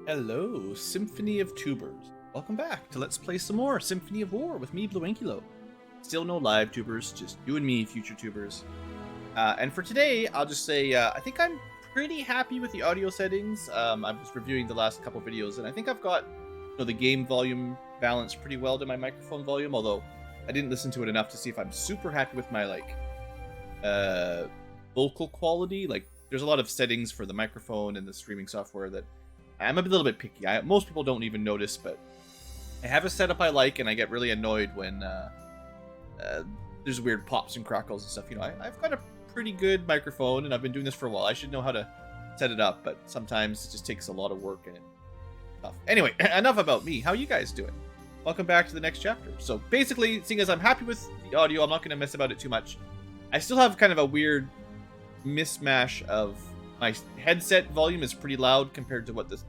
Hello, Symphony of Tubers. Welcome back to Let's Play some more Symphony of War with me, Blueankylo. Still no live tubers, just you and me, future tubers. And for today, I'll just say I think I'm pretty happy with the audio settings. I was reviewing the last couple videos, and I think I've got the game volume balanced pretty well to my microphone volume. Although I didn't listen to it enough to see if I'm super happy with my vocal quality. Like, there's a lot of settings for the microphone and the streaming software that I'm a little bit picky. Most people don't even notice, but I have a setup I like, and I get really annoyed when there's weird pops and crackles and stuff. I've got a pretty good microphone, and I've been doing this for a while. I should know how to set it up, but sometimes it just takes a lot of work and it's tough. Anyway, enough about me. How are you guys doing? Welcome back to the next chapter. So basically, seeing as I'm happy with the audio, I'm not going to mess about it too much. I still have kind of a weird mismatch of my headset volume is pretty loud compared to what this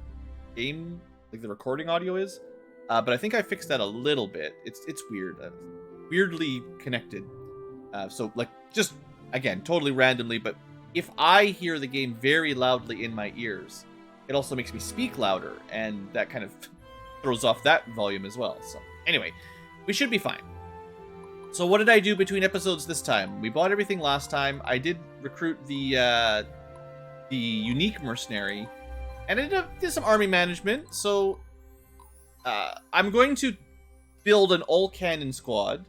game, like the recording audio is. But I think I fixed that a little bit. It's weird. Weirdly connected. So, like, just, again, totally randomly, but if I hear the game very loudly in my ears, it also makes me speak louder, and that kind of throws off that volume as well. So, anyway, we should be fine. So what did I do between episodes this time? We bought everything last time. I did recruit the unique mercenary, and I did some army management. So I'm going to build an all-cannon squad,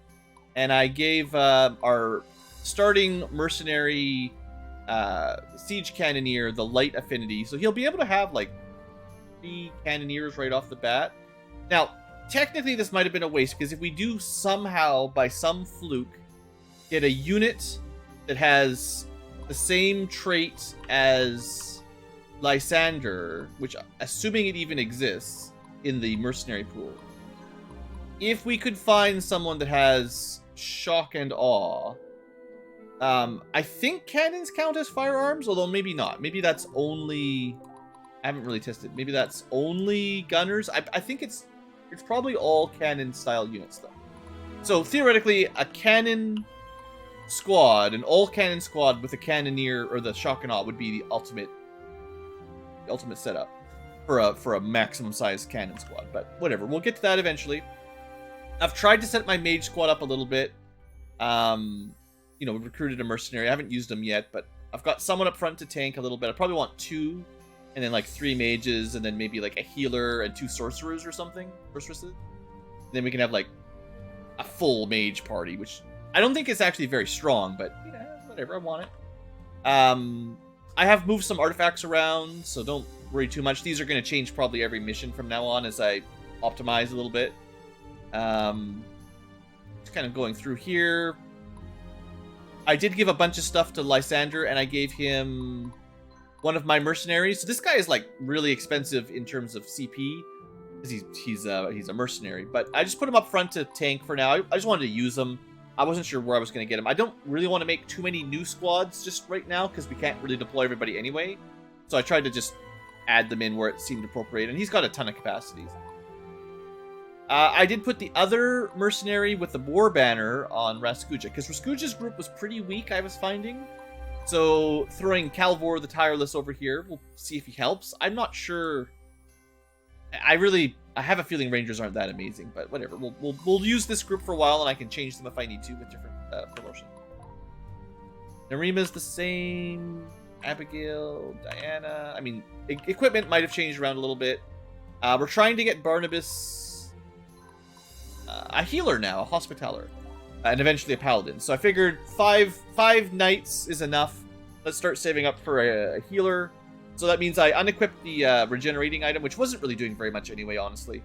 and I gave our starting mercenary siege cannoneer the light affinity, so he'll be able to have like 3 cannoneers right off the bat. Now, technically this might have been a waste, because if we do somehow, by some fluke, get a unit that has the same trait as Lysander, which, assuming it even exists in the mercenary pool, if we could find someone that has shock and awe, I think cannons count as firearms, although maybe not. Maybe that's only... I haven't really tested. Maybe that's only gunners. I think it's probably all cannon-style units, though. So, theoretically, a cannon squad, an all-cannon squad with a cannoneer, or the shock and awe, would be the ultimate setup for a maximum-sized cannon squad. But whatever, we'll get to that eventually. I've tried to set my mage squad up a little bit. We recruited a mercenary. I haven't used them yet, but I've got someone up front to tank a little bit. I probably want 2, and then like 3 mages, and then maybe like a healer and 2 sorcerers or something. Sorceresses. And then we can have like a full mage party, which I don't think is actually very strong, but whatever, I want it. I have moved some artifacts around, so don't worry too much. These are going to change probably every mission from now on as I optimize a little bit. Just kind of going through here. I did give a bunch of stuff to Lysander, and I gave him one of my mercenaries. So this guy is like really expensive in terms of CP, because he's a mercenary. But I just put him up front to tank for now. I just wanted to use him. I wasn't sure where I was going to get him. I don't really want to make too many new squads just right now, because we can't really deploy everybody anyway. So I tried to just add them in where it seemed appropriate, and he's got a ton of capacities. I did put the other mercenary with the war banner on Raskuja, because Raskuja's group was pretty weak, I was finding. So throwing Calvor the Tireless over here, we'll see if he helps. I'm not sure. I have a feeling Rangers aren't that amazing, but whatever. We'll use this group for a while, and I can change them if I need to with different promotion. Narima's the same. Abigail, Diana. I mean, equipment might have changed around a little bit. We're trying to get Barnabas a healer now, a hospitaller, and eventually a paladin. So I figured five knights is enough. Let's start saving up for a healer. So that means I unequipped the regenerating item, which wasn't really doing very much anyway, honestly.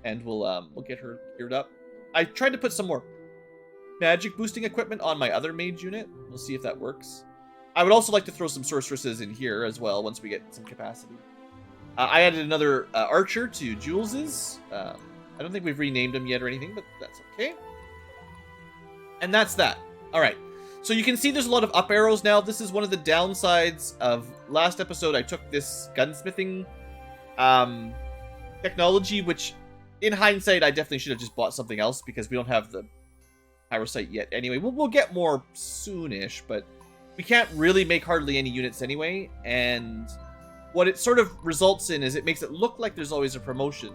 And we'll get her geared up. I tried to put some more magic boosting equipment on my other mage unit. We'll see if that works. I would also like to throw some sorceresses in here as well once we get some capacity. I added another archer to Jules's. I don't think we've renamed him yet or anything, but that's okay. And that's that. All right. So you can see there's a lot of up arrows now. This is one of the downsides of last episode. I took this gunsmithing technology, which in hindsight, I definitely should have just bought something else, because we don't have the pyrosite yet. Anyway, we'll get more soonish, but we can't really make hardly any units anyway. And what it sort of results in is it makes it look like there's always a promotion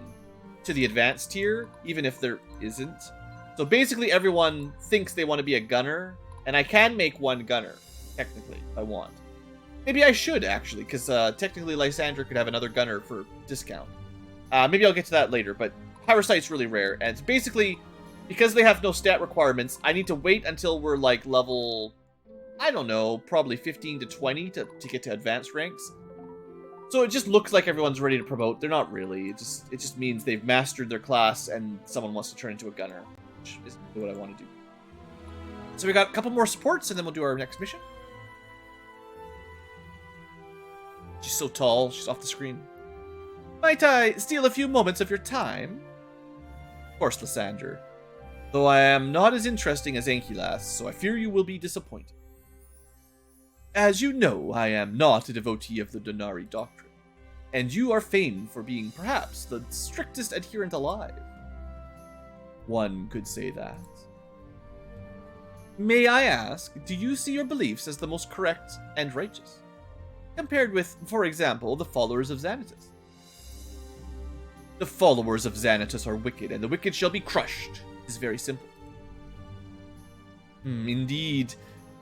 to the advanced tier, even if there isn't. So basically everyone thinks they want to be a gunner, and I can make one gunner, technically, if I want. Maybe I should, actually, because technically Lysander could have another gunner for discount. Maybe I'll get to that later, but Pyrocyte's really rare, and it's basically, because they have no stat requirements, I need to wait until we're, like, level, I don't know, probably 15 to 20 to get to advanced ranks. So it just looks like everyone's ready to promote. They're not really. It just means they've mastered their class and someone wants to turn into a gunner, which isn't what I want to do. So we got a couple more supports, and then we'll do our next mission. She's so tall, she's off the screen. Might I steal a few moments of your time? Of course, Lysander. Though I am not as interesting as Ankylas, so I fear you will be disappointed. As you know, I am not a devotee of the Donari doctrine, and you are famed for being perhaps the strictest adherent alive. One could say that. May I ask, do you see your beliefs as the most correct and righteous, compared with, for example, the followers of Xanatus? The followers of Xanatus are wicked, and the wicked shall be crushed. It is very simple. Indeed.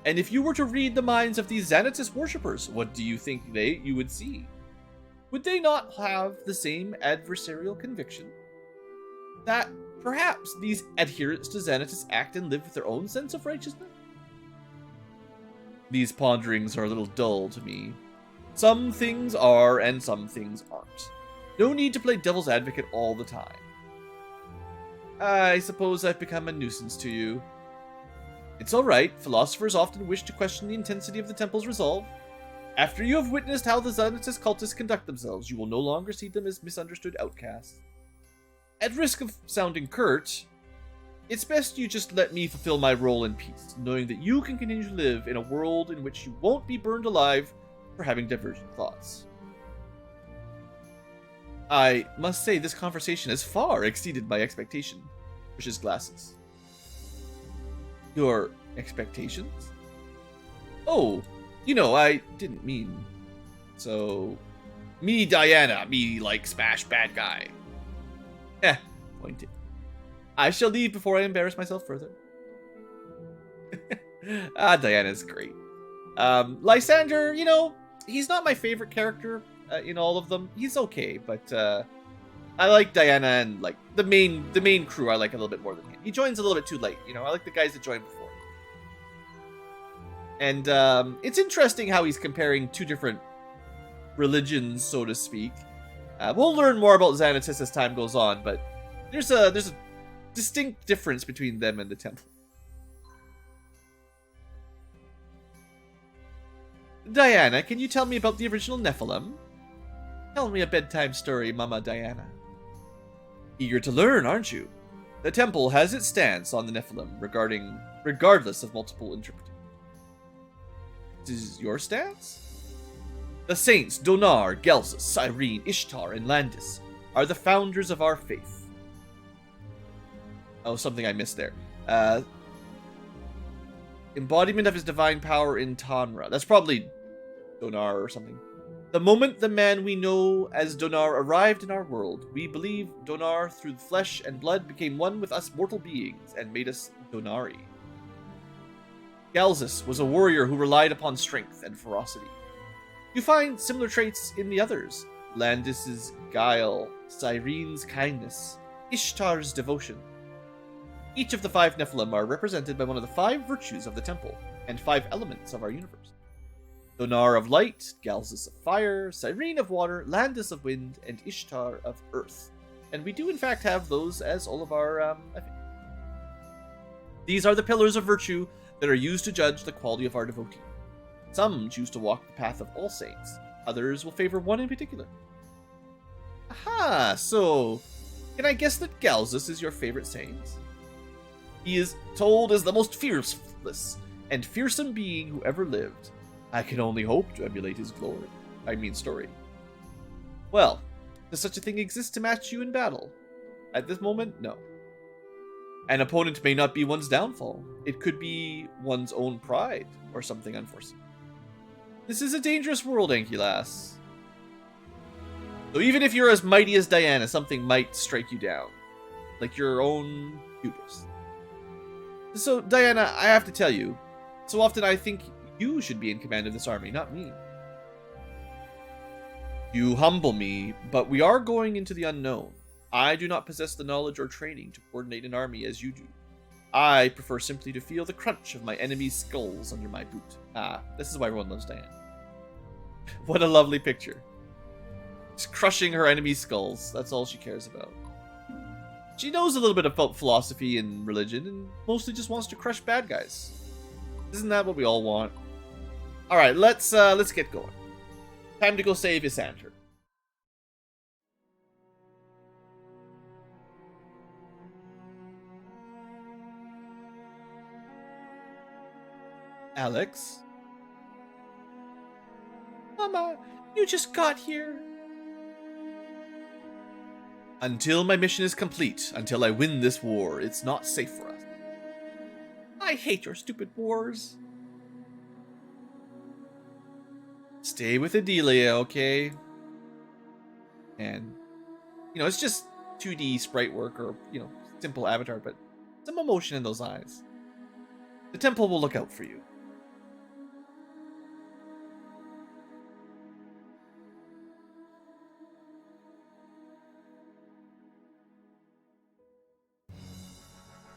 And if you were to read the minds of these Xanatus worshippers, what do you think you would see? Would they not have the same adversarial conviction? That perhaps these adherents to Xanatus act and live with their own sense of righteousness? These ponderings are a little dull to me. Some things are, and some things aren't. No need to play devil's advocate all the time. I suppose I've become a nuisance to you. It's alright, philosophers often wish to question the intensity of the temple's resolve. After you have witnessed how the Xanatus cultists conduct themselves, you will no longer see them as misunderstood outcasts. At risk of sounding curt, it's best you just let me fulfill my role in peace, knowing that you can continue to live in a world in which you won't be burned alive for having divergent thoughts. I must say this conversation has far exceeded my expectation. Pushes glasses. Your expectations? Oh, you know, I didn't mean. So, me Diana, me like smash bad guy. Pointed. I shall leave before I embarrass myself further. Diana's great. Lysander, you know, he's not my favorite character in all of them. He's okay, but I like Diana and like the main crew. I like a little bit more than him. He joins a little bit too late, you know. I like the guys that joined before. And it's interesting how he's comparing two different religions, so to speak. We'll learn more about Xanatus as time goes on, but there's a distinct difference between them and the temple. Diana, can you tell me about the original Nephilim? Tell me a bedtime story, Mama Diana. Eager to learn, aren't you? The temple has its stance on the Nephilim regardless of multiple interpretations. This is your stance? The saints Donar, Gelsus, Cyrene, Ishtar, and Landis are the founders of our faith. Oh, something I missed there. Embodiment of his divine power in Tanra. That's probably Donar or something. The moment the man we know as Donar arrived in our world, we believe Donar through flesh and blood became one with us mortal beings and made us Donari. Galzus was a warrior who relied upon strength and ferocity. You find similar traits in the others. Landis's guile, Cyrene's kindness, Ishtar's devotion. Each of the 5 Nephilim are represented by one of the 5 virtues of the temple, and 5 elements of our universe. Donar of light, Galzus of fire, Cyrene of water, Landis of wind, and Ishtar of earth. And we do in fact have those as all of our, These are the pillars of virtue that are used to judge the quality of our devotee. Some choose to walk the path of all saints, others will favor one in particular. Aha, so can I guess that Galzus is your favorite saint? He is told as the most fearless and fearsome being who ever lived. I can only hope to emulate his story. Well, does such a thing exist to match you in battle? At this moment, no. An opponent may not be one's downfall. It could be one's own pride, or something unforeseen. This is a dangerous world, Ankylas. So even if you're as mighty as Diana, something might strike you down. Like your own hubris. So, Diana, I have to tell you, so often I think you should be in command of this army, not me. You humble me, but we are going into the unknown. I do not possess the knowledge or training to coordinate an army as you do. I prefer simply to feel the crunch of my enemy's skulls under my boot. Ah, this is why everyone loves Diana. What a lovely picture. Just crushing her enemy's skulls. That's all she cares about. She knows a little bit about philosophy and religion, and mostly just wants to crush bad guys. Isn't that what we all want? All right, let's get going. Time to go save Isanter. Alex? Mama, you just got here. Until my mission is complete, until I win this war, it's not safe for us. I hate your stupid wars. Stay with Adelia, okay? And, you know, it's just 2D sprite work or, you know, simple avatar, but some emotion in those eyes. The temple will look out for you.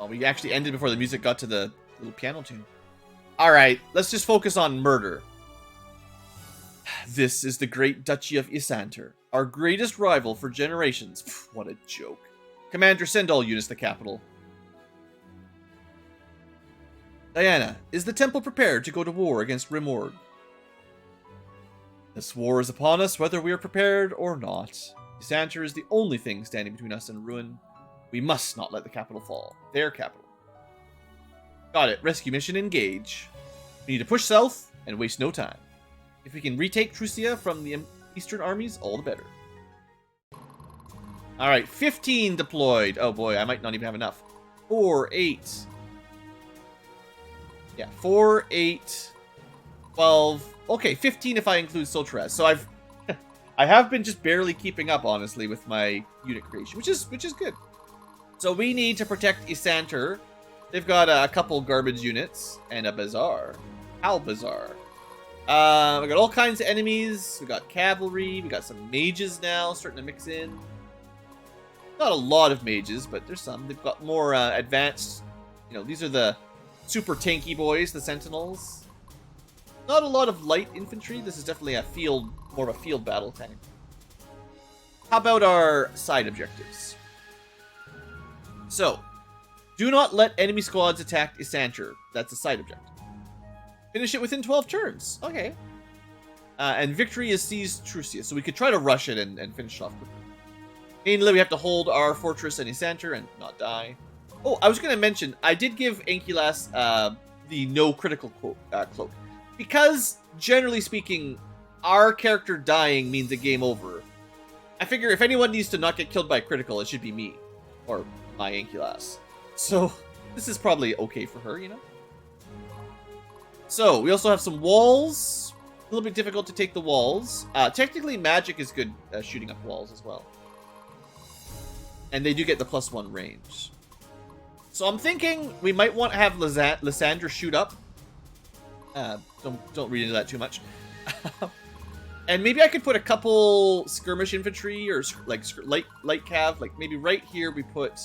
Oh, we actually ended before the music got to the little piano tune. Alright, let's just focus on murder. This is the great Duchy of Isanter, our greatest rival for generations. Pff, what a joke. Commander, send all units to the capital. Diana, is the temple prepared to go to war against Rimorg? This war is upon us whether we are prepared or not. Isanter is the only thing standing between us and ruin. We must not let the capital fall. Their capital. Got it. Rescue mission engage. We need to push south and waste no time. If we can retake Trucia from the eastern armies, all the better. Alright, 15 deployed. Oh boy, I might not even have enough. 4, 8. Yeah, 4, 8, 12. Okay, 15 if I include Soltraz. So I have been just barely keeping up, honestly, with my unit creation, which is good. So we need to protect Isanter. They've got a couple garbage units and a bazaar. How bizarre. We got all kinds of enemies. We got cavalry. We got some mages now starting to mix in. Not a lot of mages, but there's some. They've got more advanced. You know, these are the super tanky boys, the sentinels. Not a lot of light infantry. This is definitely a field, more of a field battle tank. How about our side objectives? So, do not let enemy squads attack Isanter. That's a side objective. Finish it within 12 turns. Okay. And victory is seized Trucia. So we could try to rush it and finish it off quickly. Mainly, we have to hold our fortress in Isanter and not die. Oh, I was going to mention, I did give Ankylas the no critical cloak. Because, generally speaking, our character dying means a game over. I figure if anyone needs to not get killed by a critical, it should be me. Or my Ankylas. So, this is probably okay for her, you know? So, we also have some walls. A little bit difficult to take the walls. Technically, magic is good shooting up walls as well. And they do get the +1 range. So I'm thinking we might want to have Lysandra shoot up. Don't read into that too much. And maybe I could put a couple skirmish infantry or like light cav. Like maybe right here we put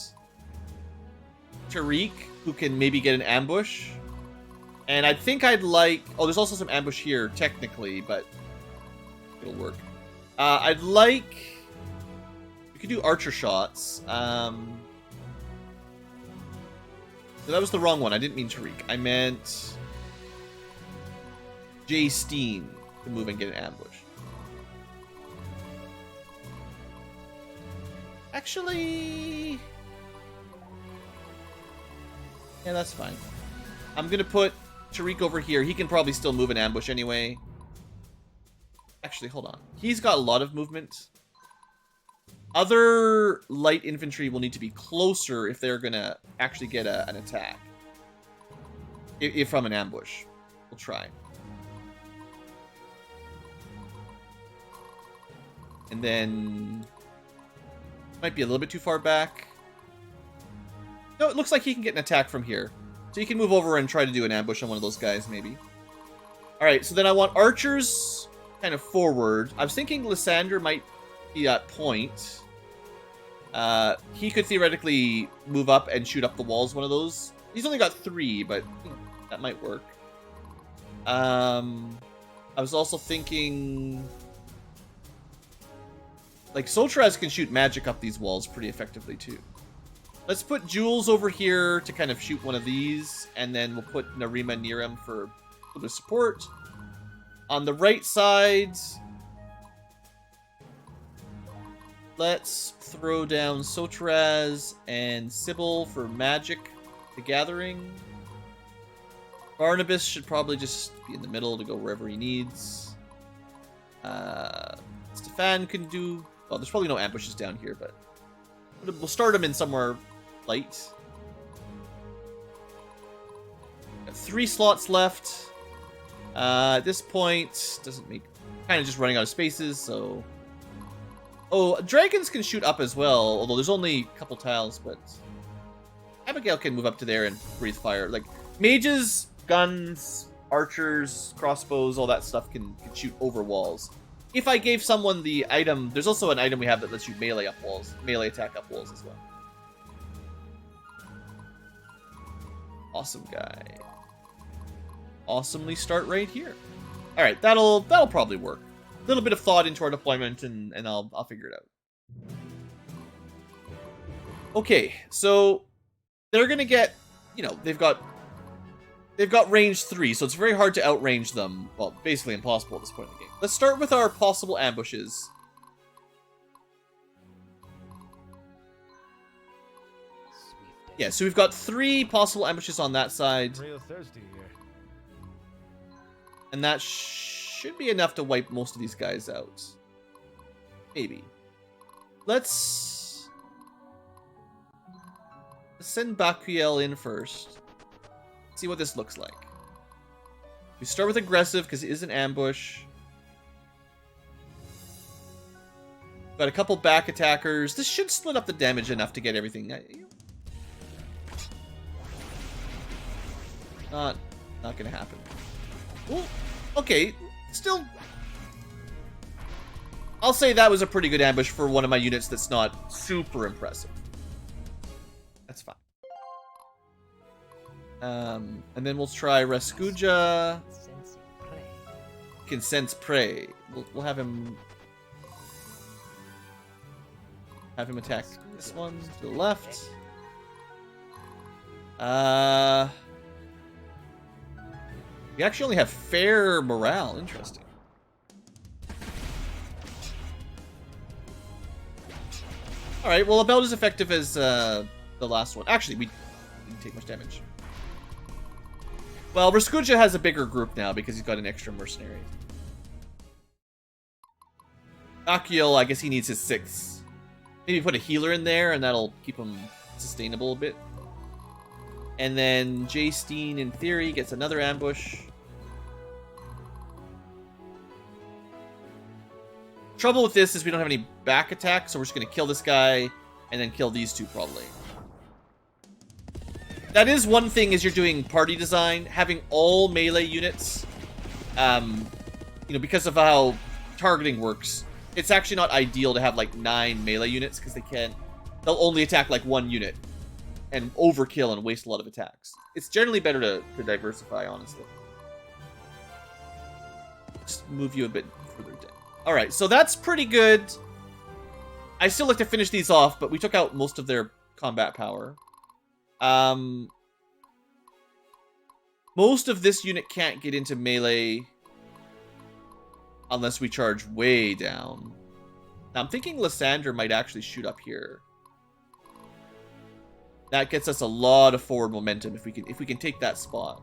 Tariq, who can maybe get an ambush. And I think I'd like... Oh, there's also some ambush here, technically, but it'll work. I'd like... We could do archer shots. So that was the wrong one. I didn't mean Tariq. I meant Jay Steen to move and get an ambush. Actually... Yeah, that's fine. I'm going to put Tariq over here. He can probably still move an ambush anyway. Actually, hold on. He's got a lot of movement. Other light infantry will need to be closer if they're going to actually get an attack. If from an ambush. We'll try. And then... Might be a little bit too far back. No, it looks like he can get an attack from here. So he can move over and try to do an ambush on one of those guys, maybe. Alright, so then I want archers kind of forward. I was thinking Lysander might be at point. He could theoretically move up and shoot up the walls, one of those. He's only got 3, but that might work. I was also thinking... Like, Soltraz can shoot magic up these walls pretty effectively, too. Let's put Jules over here to kind of shoot one of these, and then we'll put Narima near him for a little bit of support. On the right side, let's throw down Sotraz and Sybil for magic, the gathering. Barnabas should probably just be in the middle to go wherever he needs. Stefan can do... Well, there's probably no ambushes down here, but we'll start him in somewhere light. Got 3 slots left. At this point, doesn't make... Kind of just running out of spaces, so... Oh, dragons can shoot up as well, although there's only a couple tiles, but... Abigail can move up to there and breathe fire. Like, mages, guns, archers, crossbows, all that stuff can shoot over walls. If I gave someone the item... There's also an item we have that lets you melee up walls. Melee attack up walls as well. Awesome guy. Awesomely start right here. Alright, that'll probably work. A little bit of thought into our deployment and I'll figure it out. Okay, so they're gonna get, you know, they've got range 3, so it's very hard to outrange them. Well, basically impossible at this point in the game. Let's start with our possible ambushes. Yeah, so we've got 3 possible ambushes on that side. Real thirsty here. And that should be enough to wipe most of these guys out. Maybe. Let's send Bacquiel in first. See what this looks like. We start with aggressive because it is an ambush. Got a couple back attackers. This should split up the damage enough to get everything. Not gonna happen. Ooh, okay, still... I'll say that was a pretty good ambush for one of my units that's not super impressive. That's fine. And then we'll try Rescuja. Can sense prey. We'll have him attack this one to the left. We actually only have fair morale. Interesting. Alright, well, about as effective as the last one. Actually, we didn't take much damage. Well, Rescuja has a bigger group now because he's got an extra mercenary. Akio, I guess he needs his 6. Maybe put a healer in there and that'll keep him sustainable a bit. And then Jay Steen, in theory, gets another ambush. Trouble with this is we don't have any back attacks, so we're just going to kill this guy and then kill these 2 probably. That is one thing as you're doing party design, having all melee units, you know, because of how targeting works, it's actually not ideal to have like 9 melee units because they'll only attack like 1 unit and overkill and waste a lot of attacks. It's generally better to diversify, honestly. Just move you a bit further down. Alright, so that's pretty good. I still like to finish these off, but we took out most of their combat power. Most of this unit can't get into melee unless we charge way down. Now, I'm thinking Lysander might actually shoot up here. That gets us a lot of forward momentum if we can take that spot.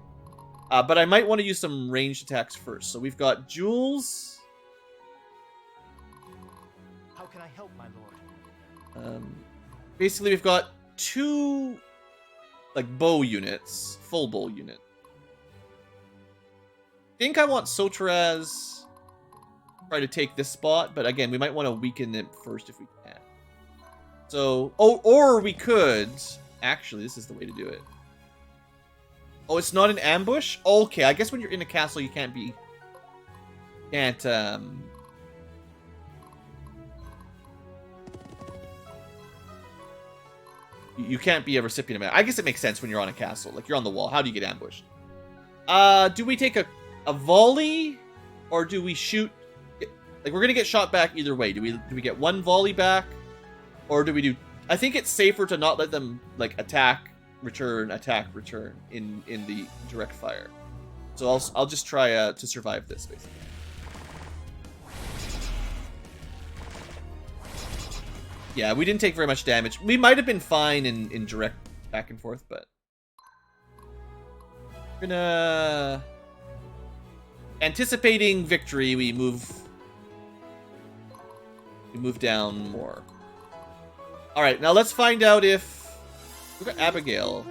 But I might want to use some ranged attacks first. So we've got Jules. How can I help, my lord? Basically, we've got 2 like bow units, full bow unit. I think I want Sotraz. try to take this spot, but again, we might want to weaken it first if we can. So, or we could... Actually, this is the way to do it. Oh, it's not an ambush? Okay, I guess when you're in a castle, you can't be... You can't be a recipient of it. I guess it makes sense when you're on a castle. Like, you're on the wall. How do you get ambushed? Do we take a volley? Or do we shoot... Like, we're going to get shot back either way. Do we get one volley back? Or do we do... I think it's safer to not let them, like, attack, return in the direct fire. So I'll just try to survive this, basically. Yeah, we didn't take very much damage. We might have been fine in direct back and forth, but... We're gonna... Anticipating victory, we move down more. Alright, now let's find out if... Look at Abigail.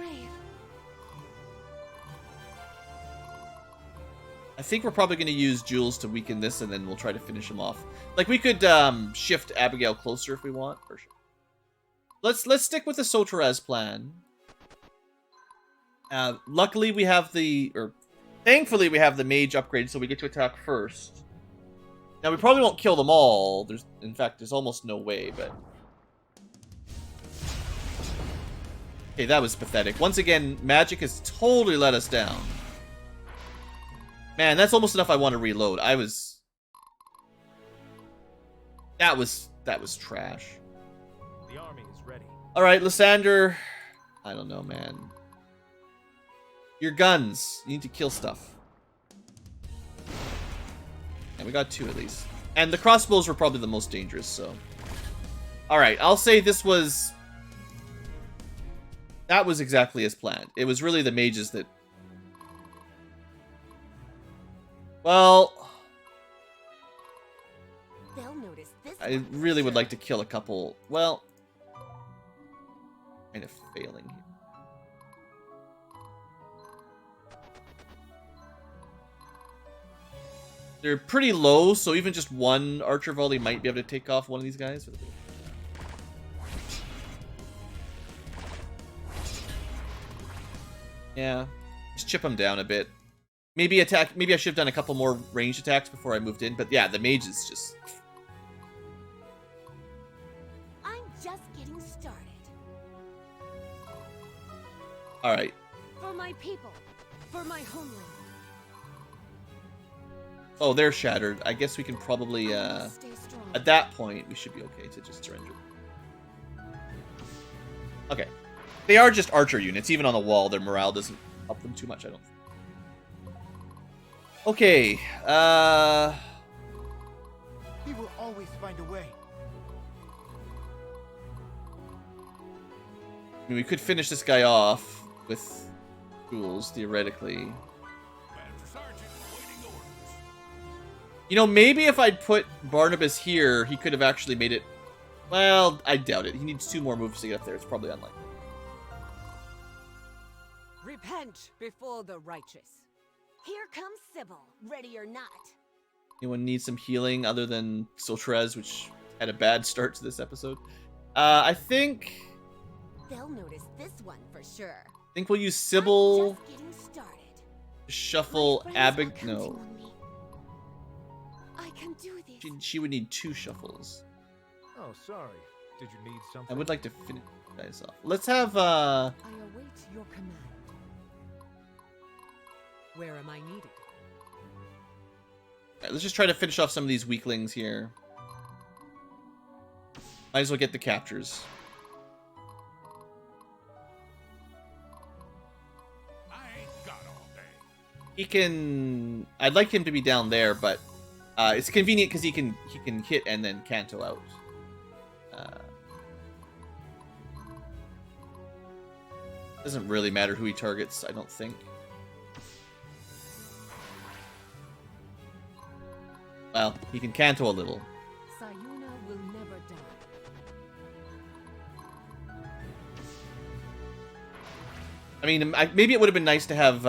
I think we're probably going to use Jules to weaken this, and then we'll try to finish him off. Like, we could shift Abigail closer if we want. For sure. Let's stick with the Soteraz plan. Luckily, we have thankfully, we have the mage upgrade, so we get to attack first. Now, we probably won't kill them all. In fact, there's almost no way, but... Okay, that was pathetic. Once again, magic has totally let us down. Man, that's almost enough I want to reload. That was trash. The army is ready. Alright, Lysander. I don't know, man. Your guns. You need to kill stuff. And we got 2 at least. And the crossbows were probably the most dangerous, so... Alright, I'll say this was... That was exactly as planned. It was really the mages that... Well... They'll notice this I really would like to kill a couple... Well... Kind of failing here. They're pretty low, so even just one archer volley might be able to take off one of these guys. Yeah, just chip them down a bit. Maybe attack. Maybe I should have done a couple more ranged attacks before I moved in. But yeah, the mage is just... I'm just getting started. Alright. For my people. For my homeland. Oh, they're shattered. I guess we can probably... Stay strong. At that point, we should be okay to just surrender. Okay. They are just archer units. Even on the wall, their morale doesn't help them too much, I don't think. Okay, We will always find a way. I mean, we could finish this guy off with tools, theoretically. You know, maybe if I'd put Barnabas here, he could have actually made it... Well, I doubt it. He needs 2 more moves to get up there. It's probably unlikely. Repent before the righteous. Here comes Sybil, ready or not. Anyone need some healing other than Soteraz, which had a bad start to this episode? I think... They'll notice this one for sure. I think we'll use Sybil I'm just getting started. to shuffle Abigail. No. I can do this. She would need 2 shuffles. Oh, sorry. Did you need something? I would like to finish you guys off. Let's have, I await your command. Where am I needed? Alright, let's just try to finish off some of these weaklings here. Might as well get the captures. I ain't got all day. He can... I'd like him to be down there, but it's convenient because he can hit and then canto out. Doesn't really matter who he targets, I don't think. Well, he can canto a little. Sayuna will never die. I mean, maybe it would have been nice to have...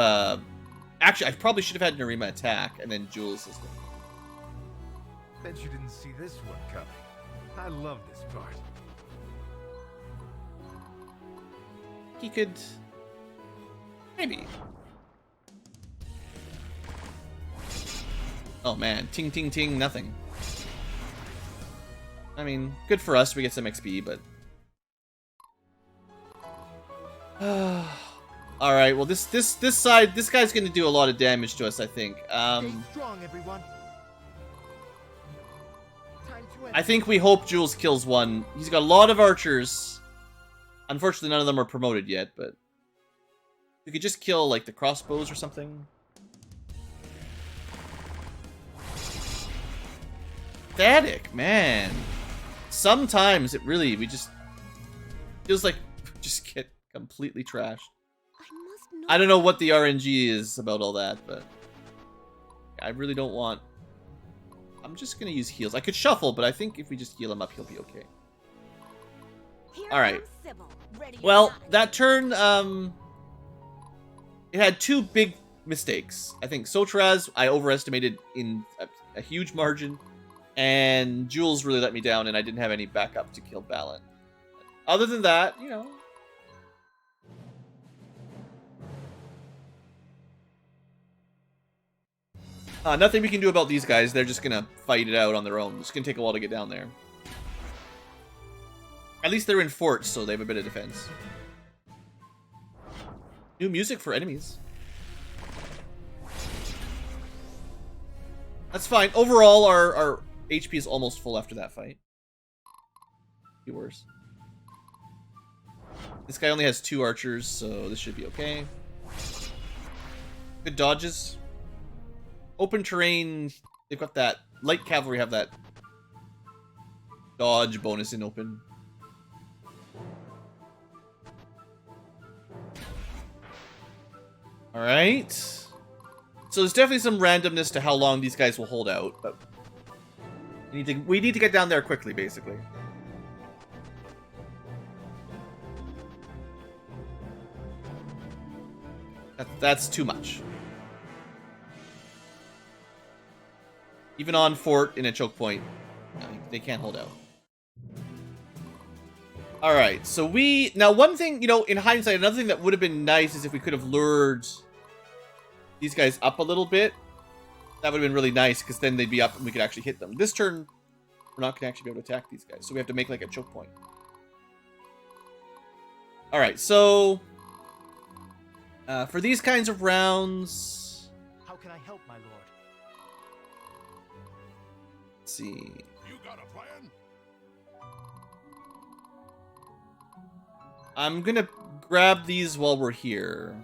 Actually, I probably should have had Narima attack, and then Jules is... Bet you didn't see this one coming. I love this part. He could... maybe. Oh man, ting ting ting, nothing. I mean, good for us, we get some XP, but... Alright, well this side, this guy's gonna do a lot of damage to us, I think. Stay strong, everyone. I think we hope Jules kills one. He's got a lot of archers. Unfortunately, none of them are promoted yet, but... we could just kill, like, the crossbows or something. Static, man. Sometimes it really, we just... feels like we just get completely trashed. I don't know what the RNG is about all that, but... I really don't want... I'm just gonna use heals. I could shuffle, but I think if we just heal him up, he'll be okay. Alright. Well, that turn, it had two big mistakes. I think Sotraz, I overestimated in a huge margin, and Jules really let me down, and I didn't have any backup to kill Balin. Other than that, you know... nothing we can do about these guys. They're just gonna fight it out on their own. It's gonna take a while to get down there. At least they're in forts, so they have a bit of defense. New music for enemies. That's fine. Overall, our HP is almost full after that fight. Be worse. This guy only has 2 archers, so this should be okay. Good dodges. Open terrain, they've got that. Light cavalry have that dodge bonus in open. Alright. So there's definitely some randomness to how long these guys will hold out, but we need to get down there quickly, basically. That's too much. Even on fort in a choke point, they can't hold out. Alright, so now one thing, you know, in hindsight, another thing that would have been nice is if we could have lured these guys up a little bit. That would have been really nice, because then they'd be up and we could actually hit them. This turn, we're not going to actually be able to attack these guys, so we have to make like a choke point. Alright, so... for these kinds of rounds... How can I help, my lord? Let's see... You got a plan? I'm gonna grab these while we're here.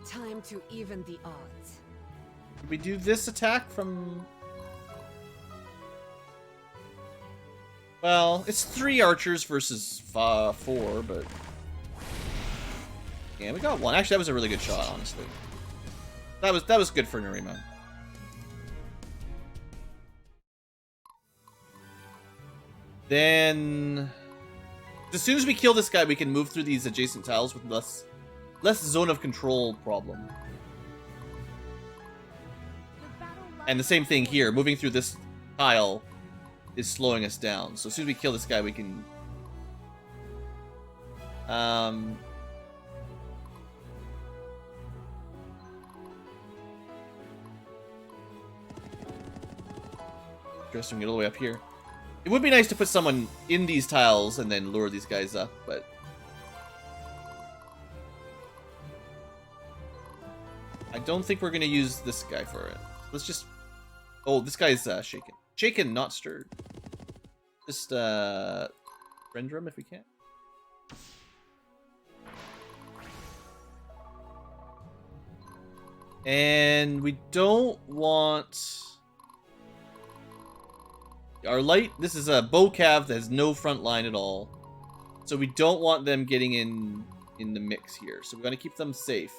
Time to even the odds. Did we do this attack from... Well, it's 3 archers versus 4, but... Yeah, we got 1. Actually, that was a really good shot, honestly. That was good for Narima. Then... as soon as we kill this guy, we can move through these adjacent tiles with less zone of control problem. And the same thing here. Moving through this tile is slowing us down. So as soon as we kill this guy, we can... Interesting, get all the way up here. It would be nice to put someone in these tiles and then lure these guys up, but... I don't think we're going to use this guy for it. Let's just... Oh, this guy's shaken. Shaken, not stirred. Just render him if we can. And we don't want... Our light, this is a bow cav that has no front line at all. So we don't want them getting in the mix here. So we're going to keep them safe.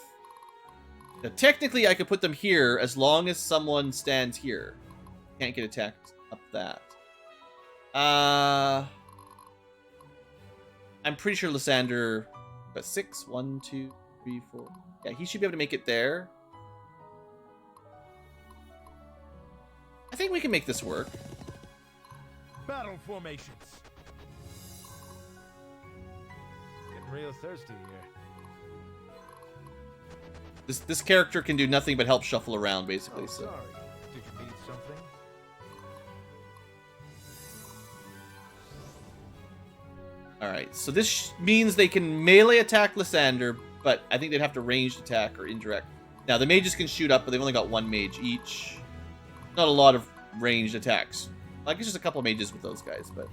Now, technically, I could put them here as long as someone stands here. Can't get attacked up that. I'm pretty sure Lysander got 6. 1, 2, 3, 4. Yeah, he should be able to make it there. I think we can make this work. Battle formations. Getting real thirsty here. This character can do nothing but help shuffle around, basically. Oh, So. sorry. Did you need something? Alright, so this means they can melee attack Lysander, but I think they'd have to ranged attack or indirect. Now, the mages can shoot up, but they've only got 1 mage each. Not a lot of ranged attacks. I guess just a couple mages with those guys, but...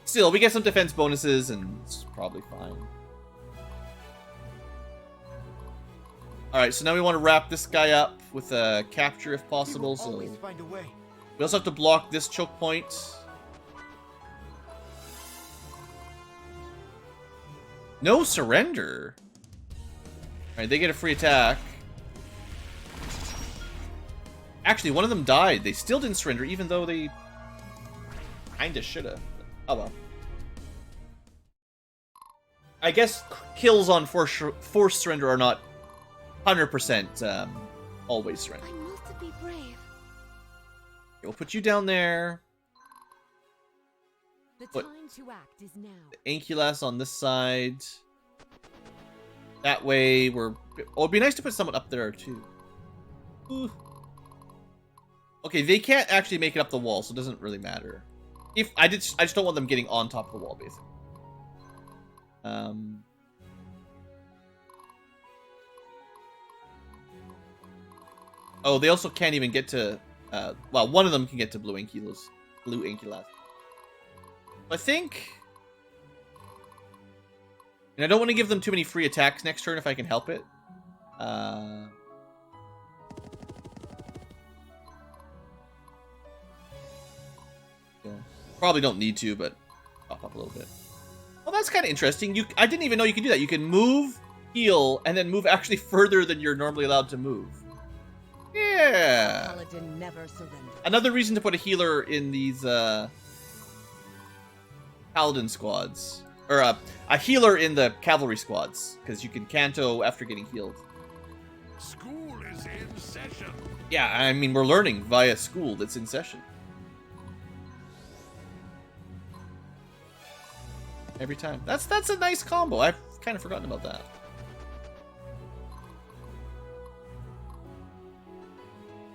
Still, we get some defense bonuses, and it's probably fine. Alright, so now we want to wrap this guy up with a capture if possible, so... Always find a way. We also have to block this choke point. No surrender. Alright, they get a free attack. Actually, one of them died. They still didn't surrender, even though they kinda shoulda. Oh well. I guess kills on forced surrender are not 100% always surrender. I must be brave. We'll put you down there. The What? time to act is now. Ankylas on this side. That way we're... Oh, it'd be nice to put someone up there too. Ooh. Okay, they can't actually make it up the wall, so it doesn't really matter. If I just don't want them getting on top of the wall, basically. Oh, they also can't even get to... well, one of them can get to Blueankylo. I think... And I don't want to give them too many free attacks next turn if I can help it. Yeah. Probably don't need to, but pop up a little bit. Well, that's kind of interesting. I didn't even know you could do that. You can move, heal, and then move actually further than you're normally allowed to move. Yeah. Paladin never surrenders. Another reason to put a healer in these paladin squads. Or a healer in the cavalry squads. Because you can canto after getting healed. School is in session. Yeah, I mean, we're learning via school that's in session. Every time. That's a nice combo. I've kind of forgotten about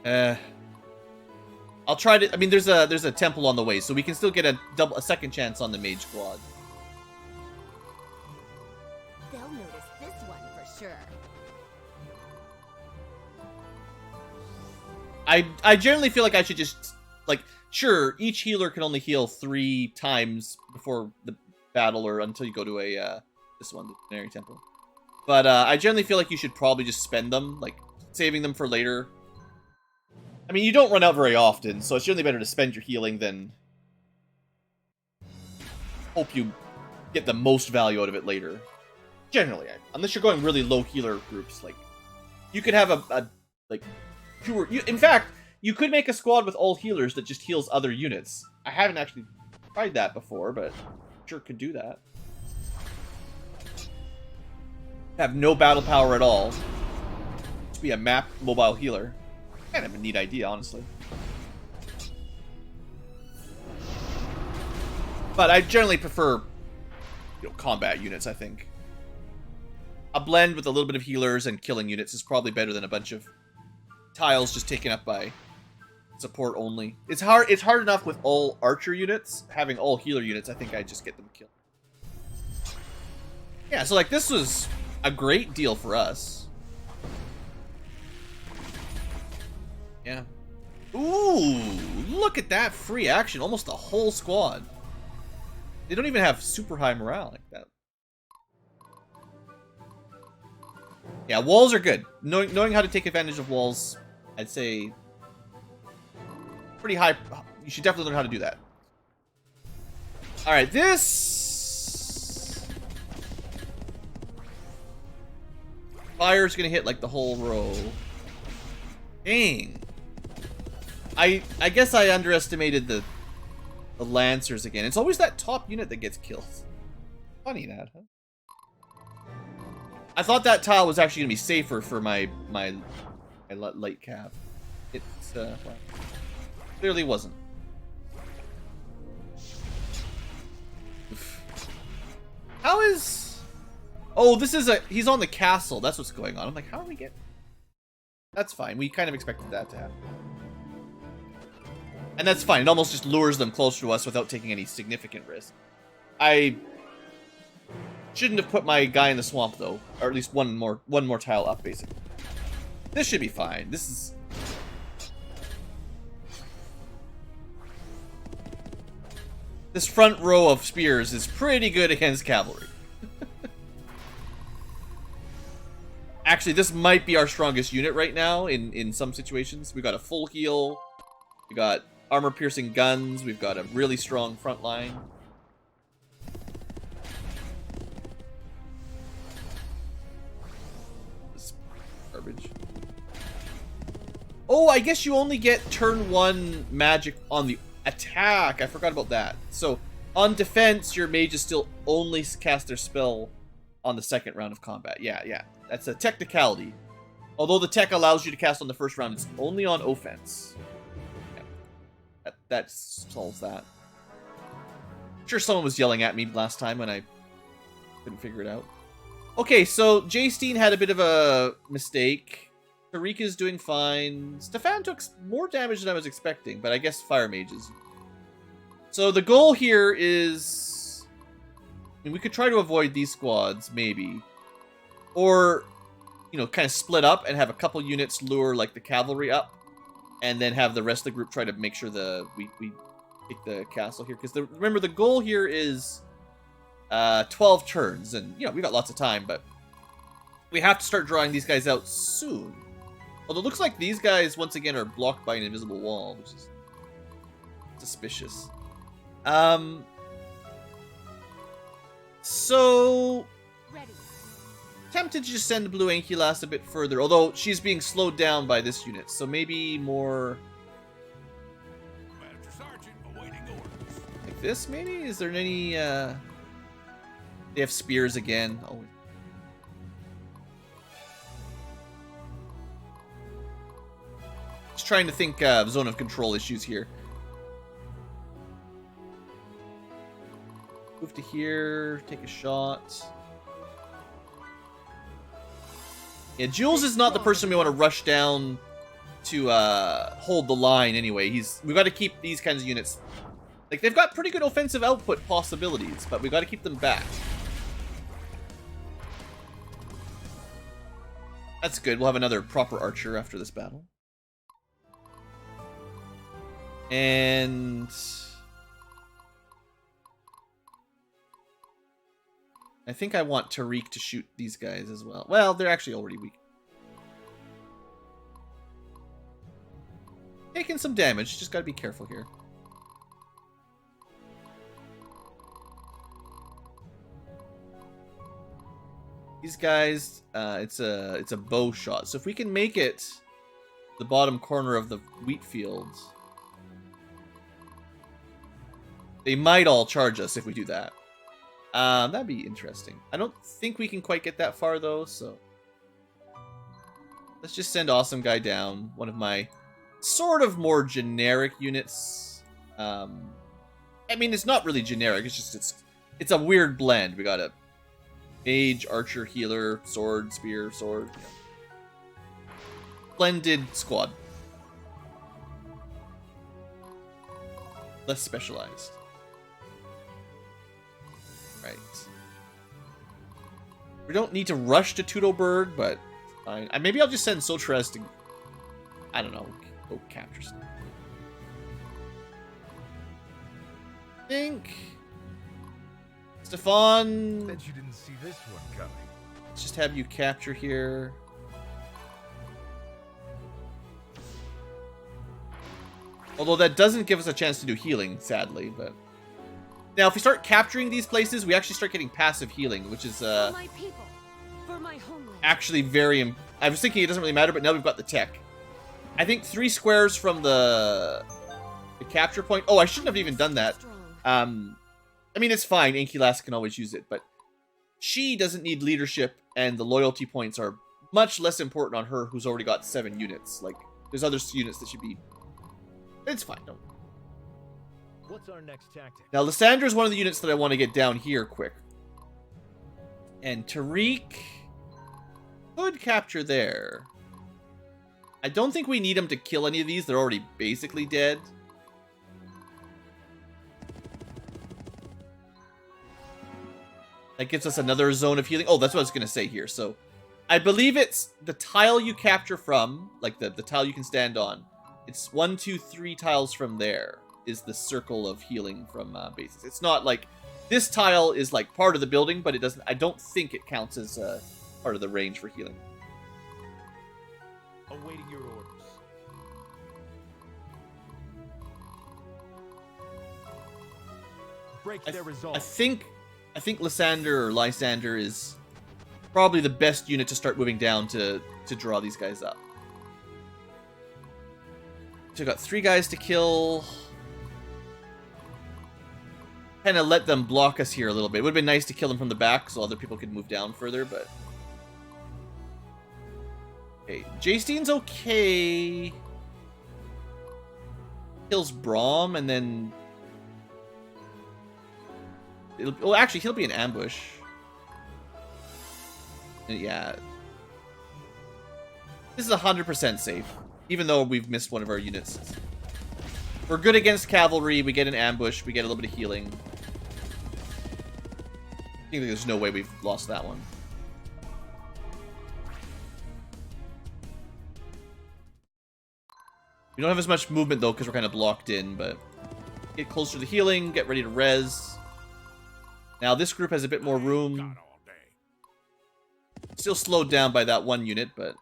that. I'll try to... I mean, there's a temple on the way, so we can still get a second chance on the mage squad. They'll notice this one for sure. I generally feel like I should just... Like, sure, each healer can only heal 3 times before the battle or until you go to a... this one, the Canary Temple. But I generally feel like you should probably just spend them, like, saving them for later. I mean, you don't run out very often, so it's generally better to spend your healing than hope you get the most value out of it later. Generally, unless you're going really low healer groups, like you could have a like pure. In fact, you could make a squad with all healers that just heals other units. I haven't actually tried that before, but sure could do that. Have no battle power at all. Just be a map mobile healer. Kind of a neat idea, honestly. But I generally prefer, combat units, I think. A blend with a little bit of healers and killing units is probably better than a bunch of tiles just taken up by support only. It's hard enough with all archer units. Having all healer units, I think I just get them killed. Yeah, so like this was a great deal for us. Yeah. Ooh, look at that free action. Almost the whole squad. They don't even have super high morale like that. Yeah, walls are good. Knowing how to take advantage of walls, I'd say pretty high. You should definitely learn how to do that. Alright, this fire's gonna hit like the whole row. Dang. I guess I underestimated the Lancers again. It's always that top unit that gets killed. Funny that, huh? I thought that tile was actually gonna be safer for my light cap. It's well, clearly wasn't. Oof. How is? Oh, this is he's on the castle. That's what's going on. I'm like, how do we get? That's fine. We kind of expected that to happen. And that's fine. It almost just lures them closer to us without taking any significant risk. I shouldn't have put my guy in the swamp though, or at least one more tile up, basically. This should be fine. This front row of spears is pretty good against cavalry. Actually, this might be our strongest unit right now in some situations. We got a full heal. We got armor-piercing guns. We've got a really strong front line. This garbage. Oh, I guess you only get turn 1 magic on the attack. I forgot about that. So, on defense, your mages still only cast their spell on the second round of combat. Yeah. That's a technicality. Although the tech allows you to cast on the first round, it's only on offense. Yeah. That solves that. I'm sure someone was yelling at me last time when I couldn't figure it out. Okay, so Jaystine had a bit of a mistake. Tarika's doing fine. Stefan took more damage than I was expecting, but I guess fire mages. So the goal here is... I mean, we could try to avoid these squads, maybe. Or, you know, kind of split up and have a couple units lure, like, the cavalry up. And then have the rest of the group try to make sure we take the castle here. Because, remember, the goal here is 12 turns. And, you know, we got lots of time, but we have to start drawing these guys out soon. Although it looks like these guys, once again, are blocked by an invisible wall, which is suspicious. So... Ready. Tempted to just send Blueankylo a bit further, although she's being slowed down by this unit, so maybe more... Master Sergeant, awaiting orders. like this, maybe? Is there any, They have spears again. Oh. Just trying to think of zone of control issues here. Move to here, take a shot. Yeah, Jules is not the person we want to rush down to hold the line anyway. We've got to keep these kinds of units. Like, they've got pretty good offensive output possibilities, but we've got to keep them back. That's good. We'll have another proper archer after this battle. And... I think I want Tariq to shoot these guys as well. Well, they're actually already weak. Taking some damage. Just gotta be careful here. These guys, it's a bow shot. So if we can make it the bottom corner of the wheat fields, they might all charge us if we do that. That'd be interesting. I don't think we can quite get that far, though, so... let's just send Awesome Guy down. One of my sort of more generic units. I mean, it's not really generic. It's just, it's a weird blend. We got a mage, archer, healer, sword, spear, sword. You know. Blended squad. Less specialized. Right. We don't need to rush to Tudoberg, but fine. Maybe I'll just send Sotres to, I don't know, go capture stuff. I think Stefan, Bet you didn't see this one coming. let's just have you capture here. Although that doesn't give us a chance to do healing, sadly, but... now, if we start capturing these places, we actually start getting passive healing, which is, For my people, for my homeland. actually very... I was thinking it doesn't really matter, but now we've got the tech. I think 3 squares from the capture point... oh, I shouldn't have even done that. Strong. I mean, it's fine. Ankylas can always use it, but she doesn't need leadership, and the loyalty points are much less important on her, who's already got 7 units. Like, there's other units that should be... It's fine, don't... What's our next tactic? Now, Lysandra is one of the units that I want to get down here quick. And Tariq could capture there. I don't think we need him to kill any of these. They're already basically dead. That gives us another zone of healing. Oh, that's what I was going to say here. So, I believe it's the tile you capture from, like the tile you can stand on. It's 1, 2, 3 tiles from there is the circle of healing from bases. It's not like this tile is like part of the building, but it doesn't. I don't think it counts as part of the range for healing. Awaiting your orders. Break their resolve. I think Lysander is probably the best unit to start moving down to draw these guys up. So I got 3 guys to kill. Kind of let them block us here a little bit. It would have been nice to kill them from the back so other people could move down further, but... Okay, Jaystein's okay. Kills Braum, and then... Well, actually, he'll be in ambush. Yeah. This is 100% safe, even though we've missed one of our units. We're good against cavalry, we get an ambush, we get a little bit of healing. I think there's no way we've lost that one. We don't have as much movement, though, because we're kind of blocked in, but... Get closer to the healing, get ready to res. Now, this group has a bit more room. Still slowed down by that 1 unit, but...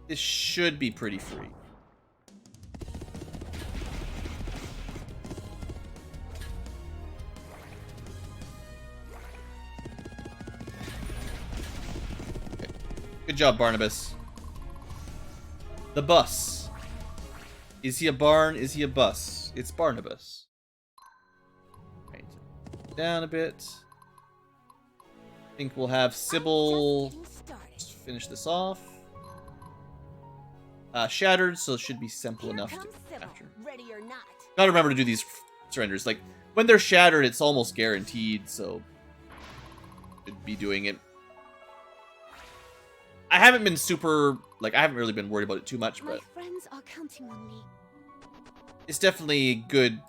This should be pretty free. Okay. Good job, Barnabas. The bus. Is he a barn? Is he a bus? It's Barnabas. Right. Down a bit. I think we'll have Sybil finish this off. Shattered, so it should be simple enough to capture. Ready or not. Gotta remember to do these surrenders. Like, when they're shattered, it's almost guaranteed, so... Should be doing it. I haven't been super... Like, I haven't really been worried about it too much, but... My friends are counting on me. It's definitely good...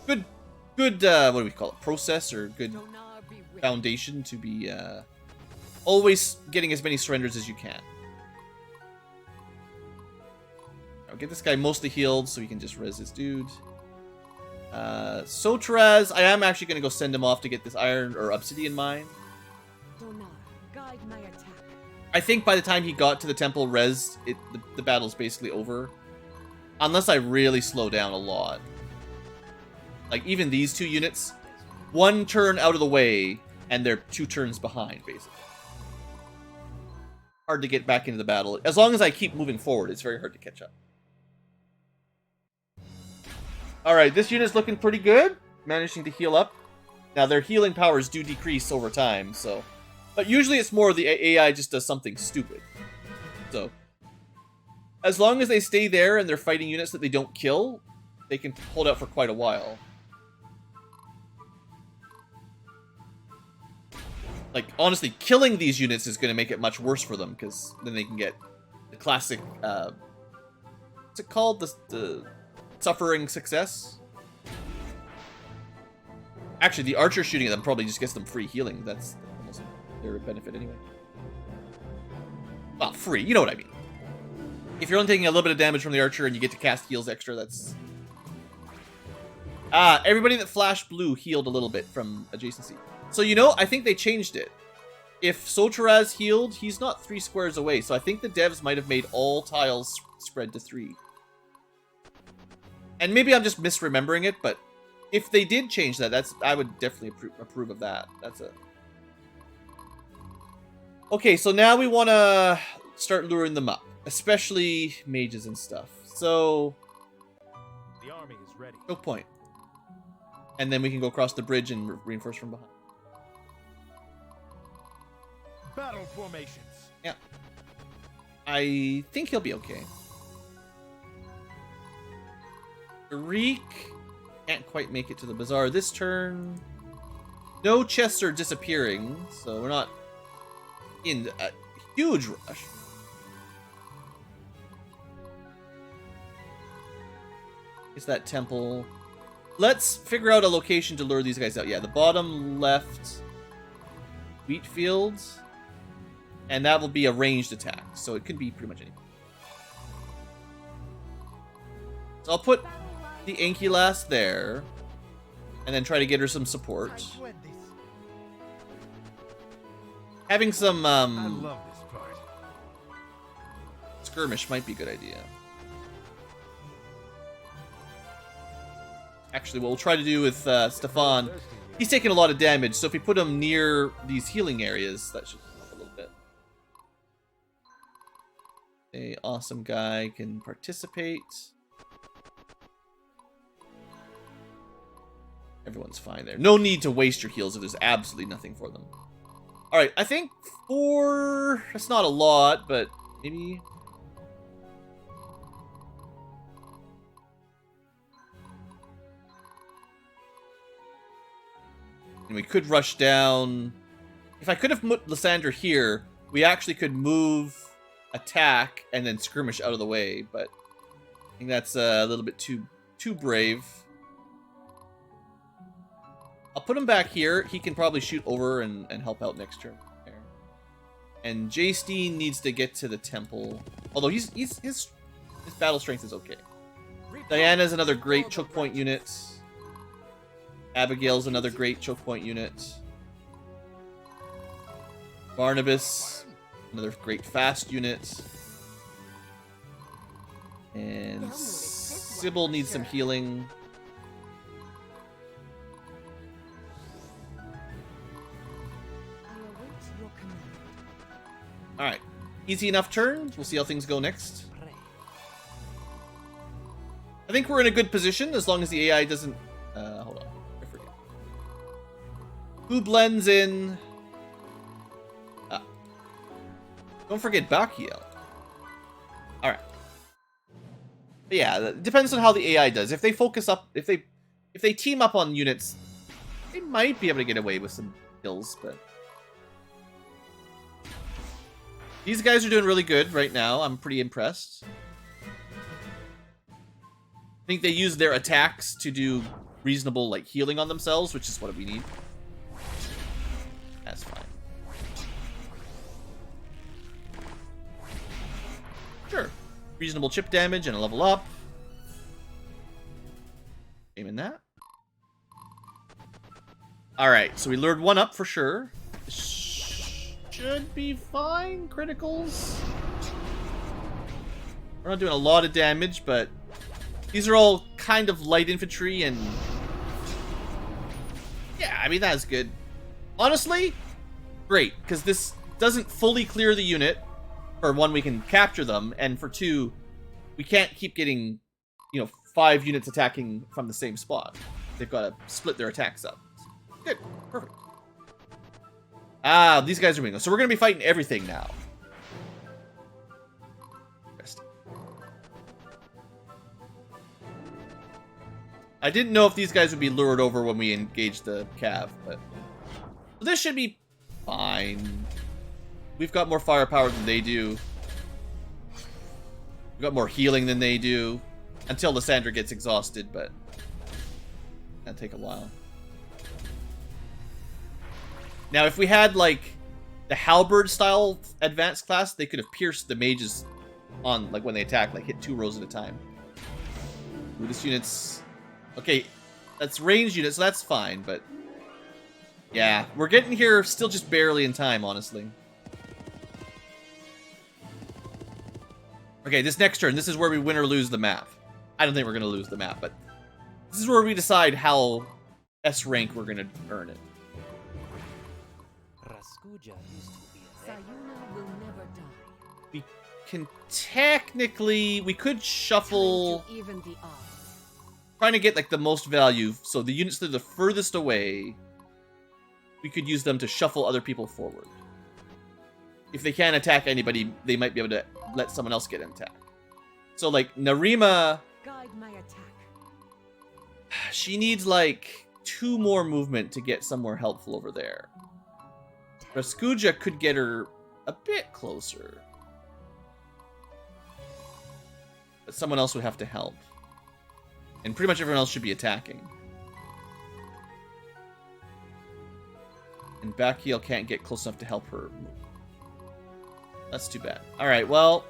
Good, what do we call it? Process, or good foundation to be, always getting as many surrenders as you can. I'll get this guy mostly healed so he can just res his dude. Sotraz, I am actually going to go send him off to get this iron or obsidian mine. Guide my attack. I think by the time he got to the temple res, the battle's basically over. Unless I really slow down a lot. Like, even these 2 units, 1 turn out of the way, and they're 2 turns behind, basically. Hard to get back into the battle. As long as I keep moving forward, it's very hard to catch up. Alright, this unit's looking pretty good. Managing to heal up. Now, their healing powers do decrease over time, so... But usually it's more the AI just does something stupid. So... As long as they stay there and they're fighting units that they don't kill, they can hold out for quite a while. Like, honestly, killing these units is going to make it much worse for them, because then they can get the classic, what's it called? The suffering success? Actually, the archer shooting at them probably just gets them free healing. That's almost their benefit anyway. Well, free, you know what I mean. If you're only taking a little bit of damage from the archer and you get to cast heals extra, that's... everybody that flashed blue healed a little bit from adjacency. So, you know, I think they changed it. If Sotaraz healed, he's not 3 squares away. So I think the devs might have made all tiles spread to 3. And maybe I'm just misremembering it, but if they did change that, I would definitely approve of that. That's a... Okay, so now we want to start luring them up. Especially mages and stuff. So... army is ready. Choke point. And then we can go across the bridge and reinforce from behind. Battle formations. Yeah. I think he'll be okay. Tariq can't quite make it to the bazaar this turn. No chests are disappearing, so we're not in a huge rush. It's that temple. Let's figure out a location to lure these guys out. Yeah, the bottom left wheat fields. And that will be a ranged attack, so it could be pretty much anything. So I'll put the Ankylo there, and then try to get her some support. Having some I love this part. skirmish might be a good idea. Actually, what we'll try to do with Stefan, he's taking a lot of damage, so if we put him near these healing areas, that should help a little bit. A awesome guy can participate. Everyone's fine there. No need to waste your heals if there's absolutely nothing for them. Alright, I think 4... That's not a lot, but maybe... And we could rush down... If I could have put Lysandra here, we actually could move, attack, and then skirmish out of the way, but I think that's a little bit too brave. I'll put him back here. He can probably shoot over and help out next turn. There. And Jaysteen needs to get to the temple. Although his battle strength is okay. Diana's another great choke point unit. Abigail's another great choke point unit. Barnabas, another great fast unit. And Sybil needs some healing. Alright. Easy enough turn. We'll see how things go next. I think we're in a good position as long as the AI doesn't... hold on. I forget. Who blends in? Ah. Don't forget Bakiel. Alright. Yeah, it depends on how the AI does. If they focus up... If they team up on units, they might be able to get away with some kills, but... These guys are doing really good right now. I'm pretty impressed. I think they use their attacks to do reasonable, like, healing on themselves, which is what we need. That's fine. Sure. Reasonable chip damage and a level up. Aim in that. Alright, so we lured one up for sure. Should be fine. Criticals. We're not doing a lot of damage, but these are all kind of light infantry and... Yeah, I mean, that's good. Honestly, great, because this doesn't fully clear the unit. For one, we can capture them, and for two, we can't keep getting, 5 units attacking from the same spot. They've got to split their attacks up. Good. Perfect. Ah, these guys are winning. So we're going to be fighting everything now. I didn't know if these guys would be lured over when we engaged the Cav, but... This should be fine. We've got more firepower than they do. We've got more healing than they do. Until Lysandra gets exhausted, but... That'll take a while. Now, if we had, like, the halberd-style advanced class, they could have pierced the mages on, like, when they attack, like, hit 2 rows at a time. Ooh, this unit's... Okay, that's ranged units, so that's fine, but... Yeah, we're getting here still just barely in time, honestly. Okay, this next turn, this is where we win or lose the map. I don't think we're going to lose the map, but... This is where we decide how S rank we're going to earn it. Sayuna will never die. We can technically... We could shuffle... Even the odds. trying to get like the most value. So the units that are the furthest away, we could use them to shuffle other people forward. If they can't attack anybody, they might be able to let someone else get an attack. So like Narima, Guide my attack. she needs like 2 more movement to get somewhere helpful over there. Raskuja could get her a bit closer. But someone else would have to help. And pretty much everyone else should be attacking. And Bakiel can't get close enough to help her move. That's too bad. Alright, well,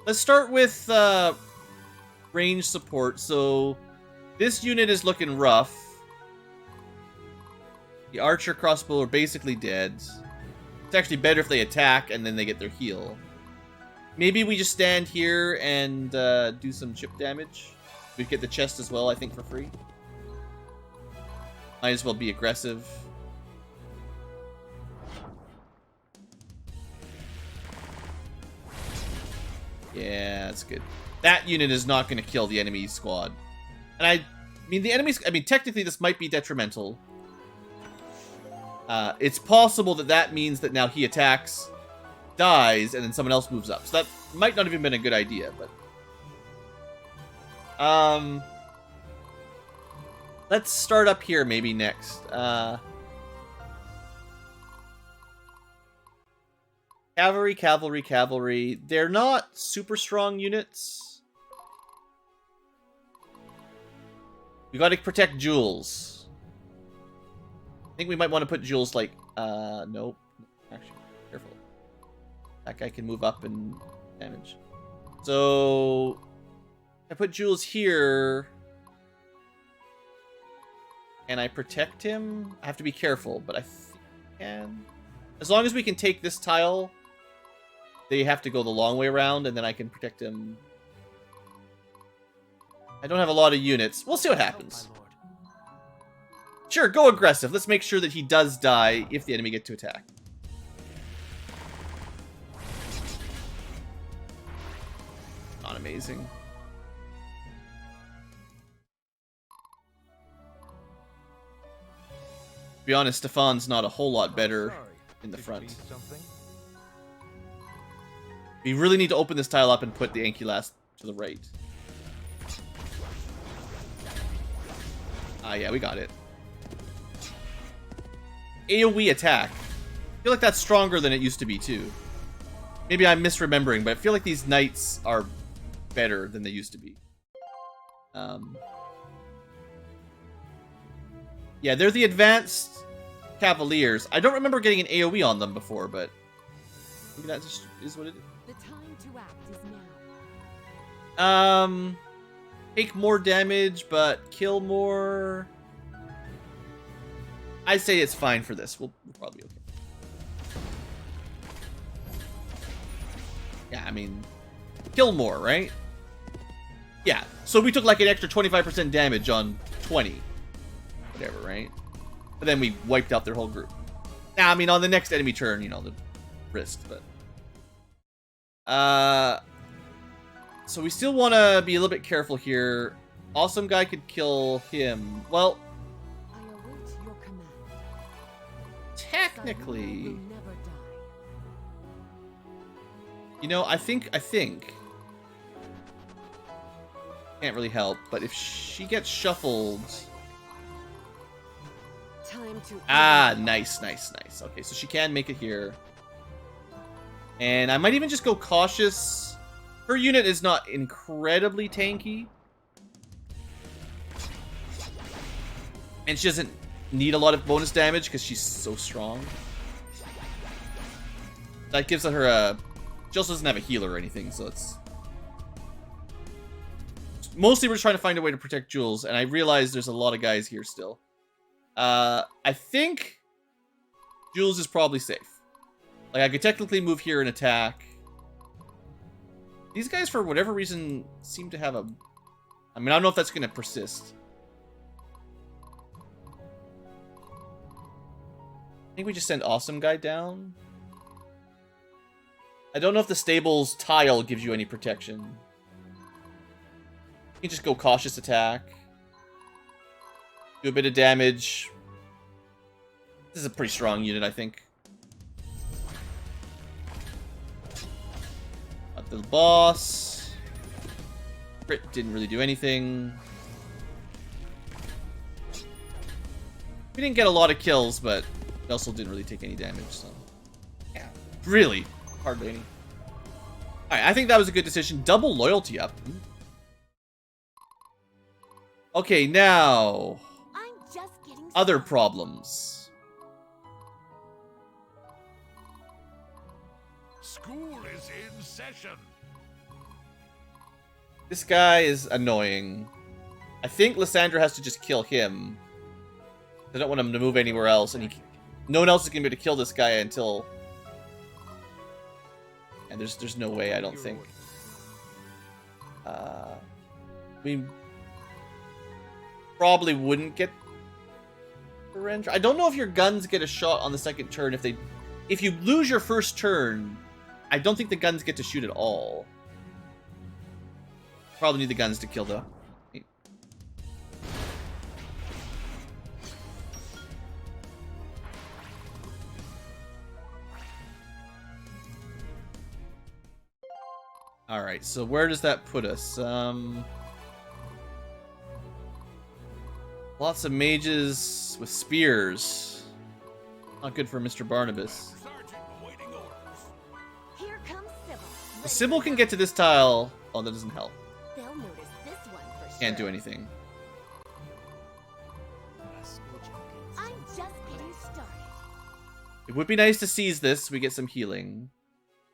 let's start with range support. So this unit is looking rough. The archer crossbow are basically dead. It's actually better if they attack and then they get their heal. Maybe we just stand here and do some chip damage. We'd get the chest as well, I think, for free. Might as well be aggressive. Yeah, that's good. That unit is not going to kill the enemy squad. And I mean, the enemies... I mean, technically this might be detrimental. It's possible that that means that now he attacks, dies, and then someone else moves up. So that might not have even been a good idea, but... let's start up here maybe next. Cavalry, cavalry, cavalry. They're not super strong units. We gotta protect Jules. I think we might want to put Jules like, nope. Actually, careful. That guy can move up and damage. So, I put Jules here. And I protect him. I have to be careful, but I think I can. As long as we can take this tile, they have to go the long way around, and then I can protect him. I don't have a lot of units. We'll see what happens. Sure, go aggressive. Let's make sure that he does die if the enemy get to attack. Not amazing. To be honest, Stefan's not a whole lot better in the front. We really need to open this tile up and put the Ankylas to the right. Ah, yeah, we got it. AoE attack. I feel like that's stronger than it used to be, too. Maybe I'm misremembering, but I feel like these knights are better than they used to be. Yeah, they're the advanced cavaliers. I don't remember getting an AoE on them before, but maybe that just is what it is. The time to act is now. Take more damage, but kill more. I say it's fine for this. We'll probably be okay. Yeah, I mean, kill more, right? Yeah, so we took like an extra 25% damage on 20. Whatever, right? But then we wiped out their whole group. Now, I mean, on the next enemy turn, you know, the risk, but... So we still want to be a little bit careful here. Awesome guy could kill him. Well... I await your command. Technically... Salome will never die. You know, I think... Can't really help, but if she gets shuffled... Time to Ah, nice, nice, nice. Okay, so she can make it here. And I might even just go cautious. Her unit is not incredibly tanky. And she doesn't need a lot of bonus damage because she's so strong. That gives her a... She also doesn't have a healer or anything, so it's... Mostly we're just trying to find a way to protect Jules, and I realize there's a lot of guys here still. I think Jules is probably safe. Like, I could technically move here and attack. These guys, for whatever reason, seem to have a... I mean, I don't know if that's going to persist. I think we just send Awesome Guy down. I don't know if the stable's tile gives you any protection. You can just go cautious attack. Do a bit of damage. This is a pretty strong unit, I think. Up to the boss. Crit didn't really do anything. We didn't get a lot of kills, but we also didn't really take any damage, so... Yeah, really. Hardly any. Alright, I think that was a good decision. Double loyalty up. Okay, now... I'm just getting Other started. problems. School is in session. This guy is annoying. I think Lysandra has to just kill him. I don't want him to move anywhere else, and no one else is going to be able to kill this guy until... And there's no way, I don't think. We probably wouldn't get surrender. I don't know if your guns get a shot on the second turn. If you lose your first turn, I don't think the guns get to shoot at all. Probably need the guns to kill though. Alright, so where does that put us? Lots of mages with spears. Not good for Mr. Barnabas. Sergeant awaiting orders. Here comes Sybil. The Sybil can get to this tile. Oh, that doesn't help. They'll notice this one for sure. Can't do anything. I'm just getting started. It would be nice to seize this. We get some healing.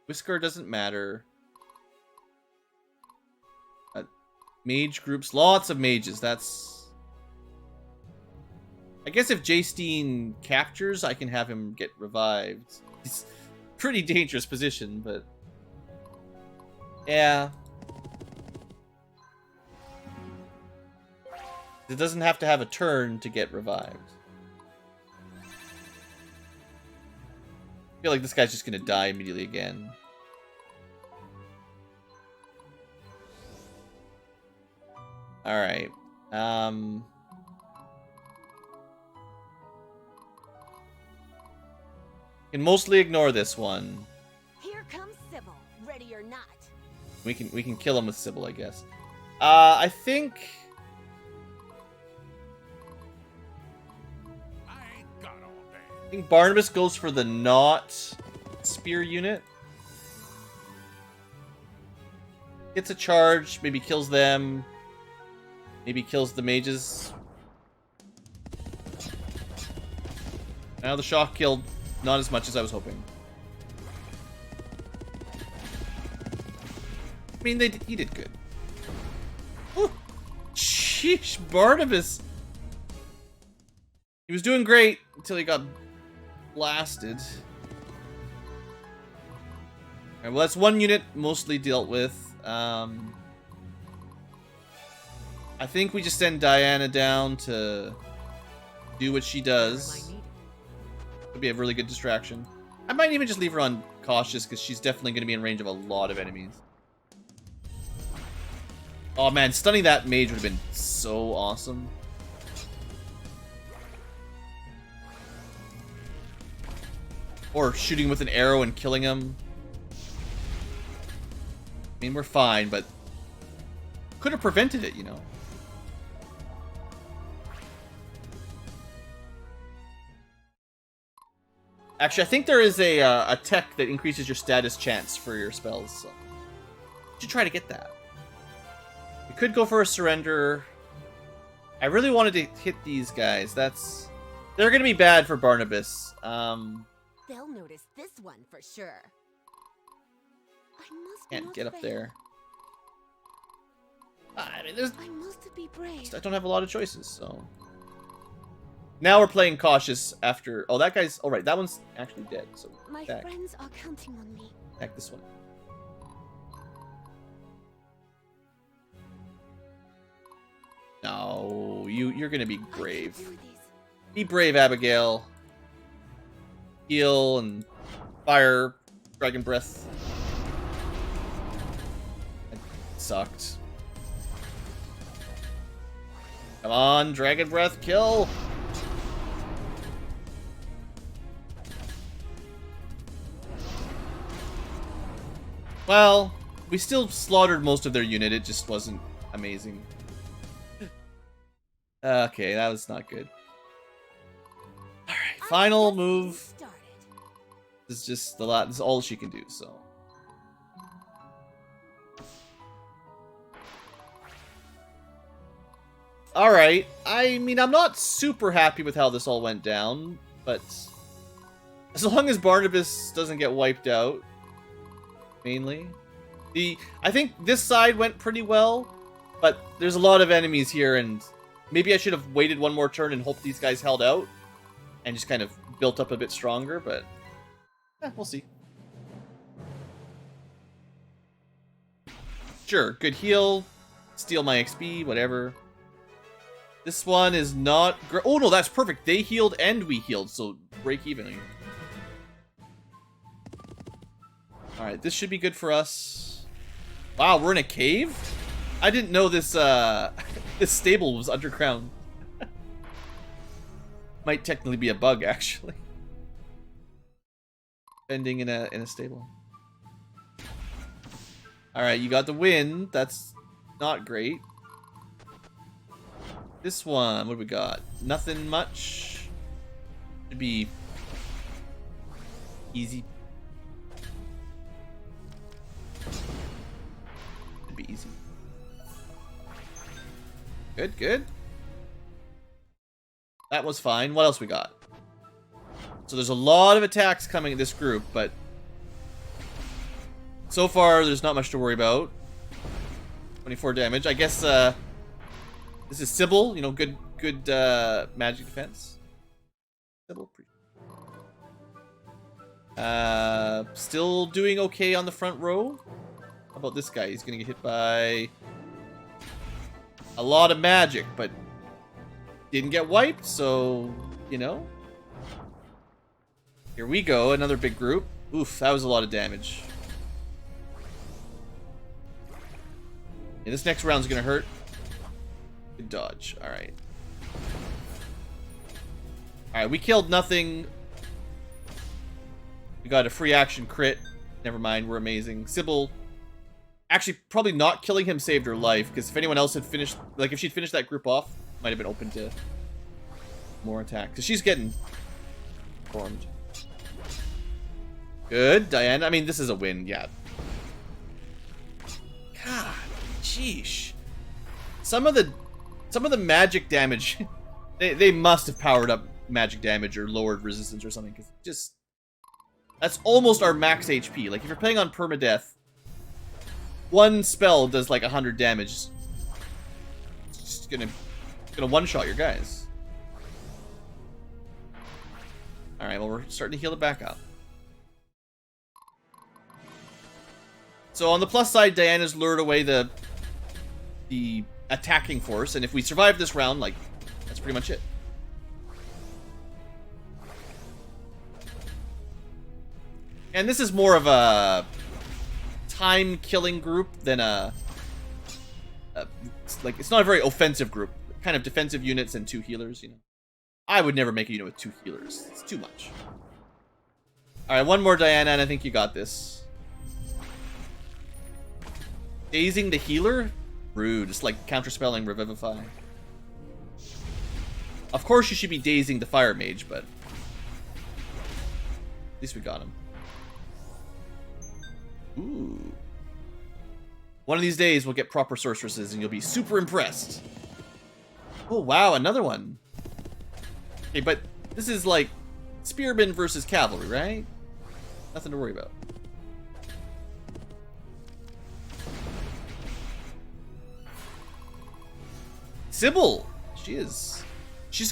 Whisker doesn't matter. Mage groups. Lots of mages. That's... I guess if Jaystine captures, I can have him get revived. It's a pretty dangerous position, but... Yeah. It doesn't have to have a turn to get revived. I feel like this guy's just gonna die immediately again. Alright. Can mostly ignore this one. Here comes Sybil. Ready or not. We can kill him with Sybil, I guess. I think I ain't got all day. I think Barnabas goes for the not spear unit. Gets a charge, maybe kills them. Maybe kills the mages. Now the shock killed not as much as I was hoping. I mean, he did good. Ooh. Sheesh, Barnabas. He was doing great until he got blasted. Alright, well, that's one unit mostly dealt with. I think we just send Diana down to do what she does. Would be a really good distraction. I might even just leave her on cautious because she's definitely going to be in range of a lot of enemies. Oh man, stunning that mage would have been so awesome. Or shooting with an arrow and killing him. I mean, we're fine, but could have prevented it, you know. Actually, I think there is a tech that increases your status chance for your spells, so you should try to get that. We could go for a surrender. I really wanted to hit these guys. They're gonna be bad for Barnabas. They'll notice this one for sure. I must Can't not get up fail. there. I mean, I must be brave. I don't have a lot of choices, so. Now we're playing cautious after... Oh, that guy's... Alright, that one's actually dead, so My attack. friends are counting on me. Attack this one. No, you're gonna be I can brave. do this. Be brave, Abigail. Heal and fire dragon breath. That sucked. Come on, Dragon Breath, kill! Well, we still slaughtered most of their unit, it just wasn't amazing. Okay, that was not good. Alright, final move. This is just a lot, this is all she can do, so. Alright, I mean, I'm not super happy with how this all went down, but as long as Barnabas doesn't get wiped out, mainly. I think this side went pretty well, but there's a lot of enemies here, and maybe I should have waited one more turn and hoped these guys held out, and just kind of built up a bit stronger, but we'll see. Sure, good heal, steal my XP, whatever. This one is not great. Oh no, that's perfect. They healed and we healed, so break even. Alright, this should be good for us. Wow, we're in a cave? I didn't know this this stable was underground. Might technically be a bug, actually. Ending in a stable. Alright, you got the win. That's not great. This one, what do we got? Nothing much. Should be easy. Should be easy. Good, good. That was fine. What else we got? So there's a lot of attacks coming at this group, but so far there's not much to worry about. 24 damage. I guess this is Sybil, you know, good magic defense. Sybil, still doing okay on the front row. How about this guy? He's gonna get hit by a lot of magic, but didn't get wiped, so you know. Here we go, another big group. Oof, that was a lot of damage. Yeah, this next round's gonna hurt. Good dodge. Alright. Alright, we killed nothing. We got a free action crit. Never mind, we're amazing. Sybil, actually, probably not killing him saved her life, because if anyone else had finished, like if she'd finished that group off, might have been open to more attack. Because she's getting formed. Good, Diana. I mean, this is a win, yeah. God, sheesh. Some of the magic damage, they must have powered up magic damage or lowered resistance or something, because just that's almost our max HP. Like if you're playing on permadeath, one spell does like 100 damage. It's just gonna one-shot your guys. All right, well we're starting to heal it back up. So on the plus side, Diana's lured away the attacking force, and if we survive this round, like, that's pretty much it. And this is more of a time-killing group than like, it's not a very offensive group. Kind of defensive units and 2 healers, you know. I would never make a unit with 2 healers. It's too much. Alright, one more Diana, and I think you got this. Dazing the healer? Rude. It's like counterspelling Revivify. Of course you should be dazing the fire mage, but at least we got him. Ooh. One of these days we'll get proper sorceresses and you'll be super impressed. Oh wow, another one. Okay, but this is like spearmen versus cavalry, right? Nothing to worry about. Sybil! She's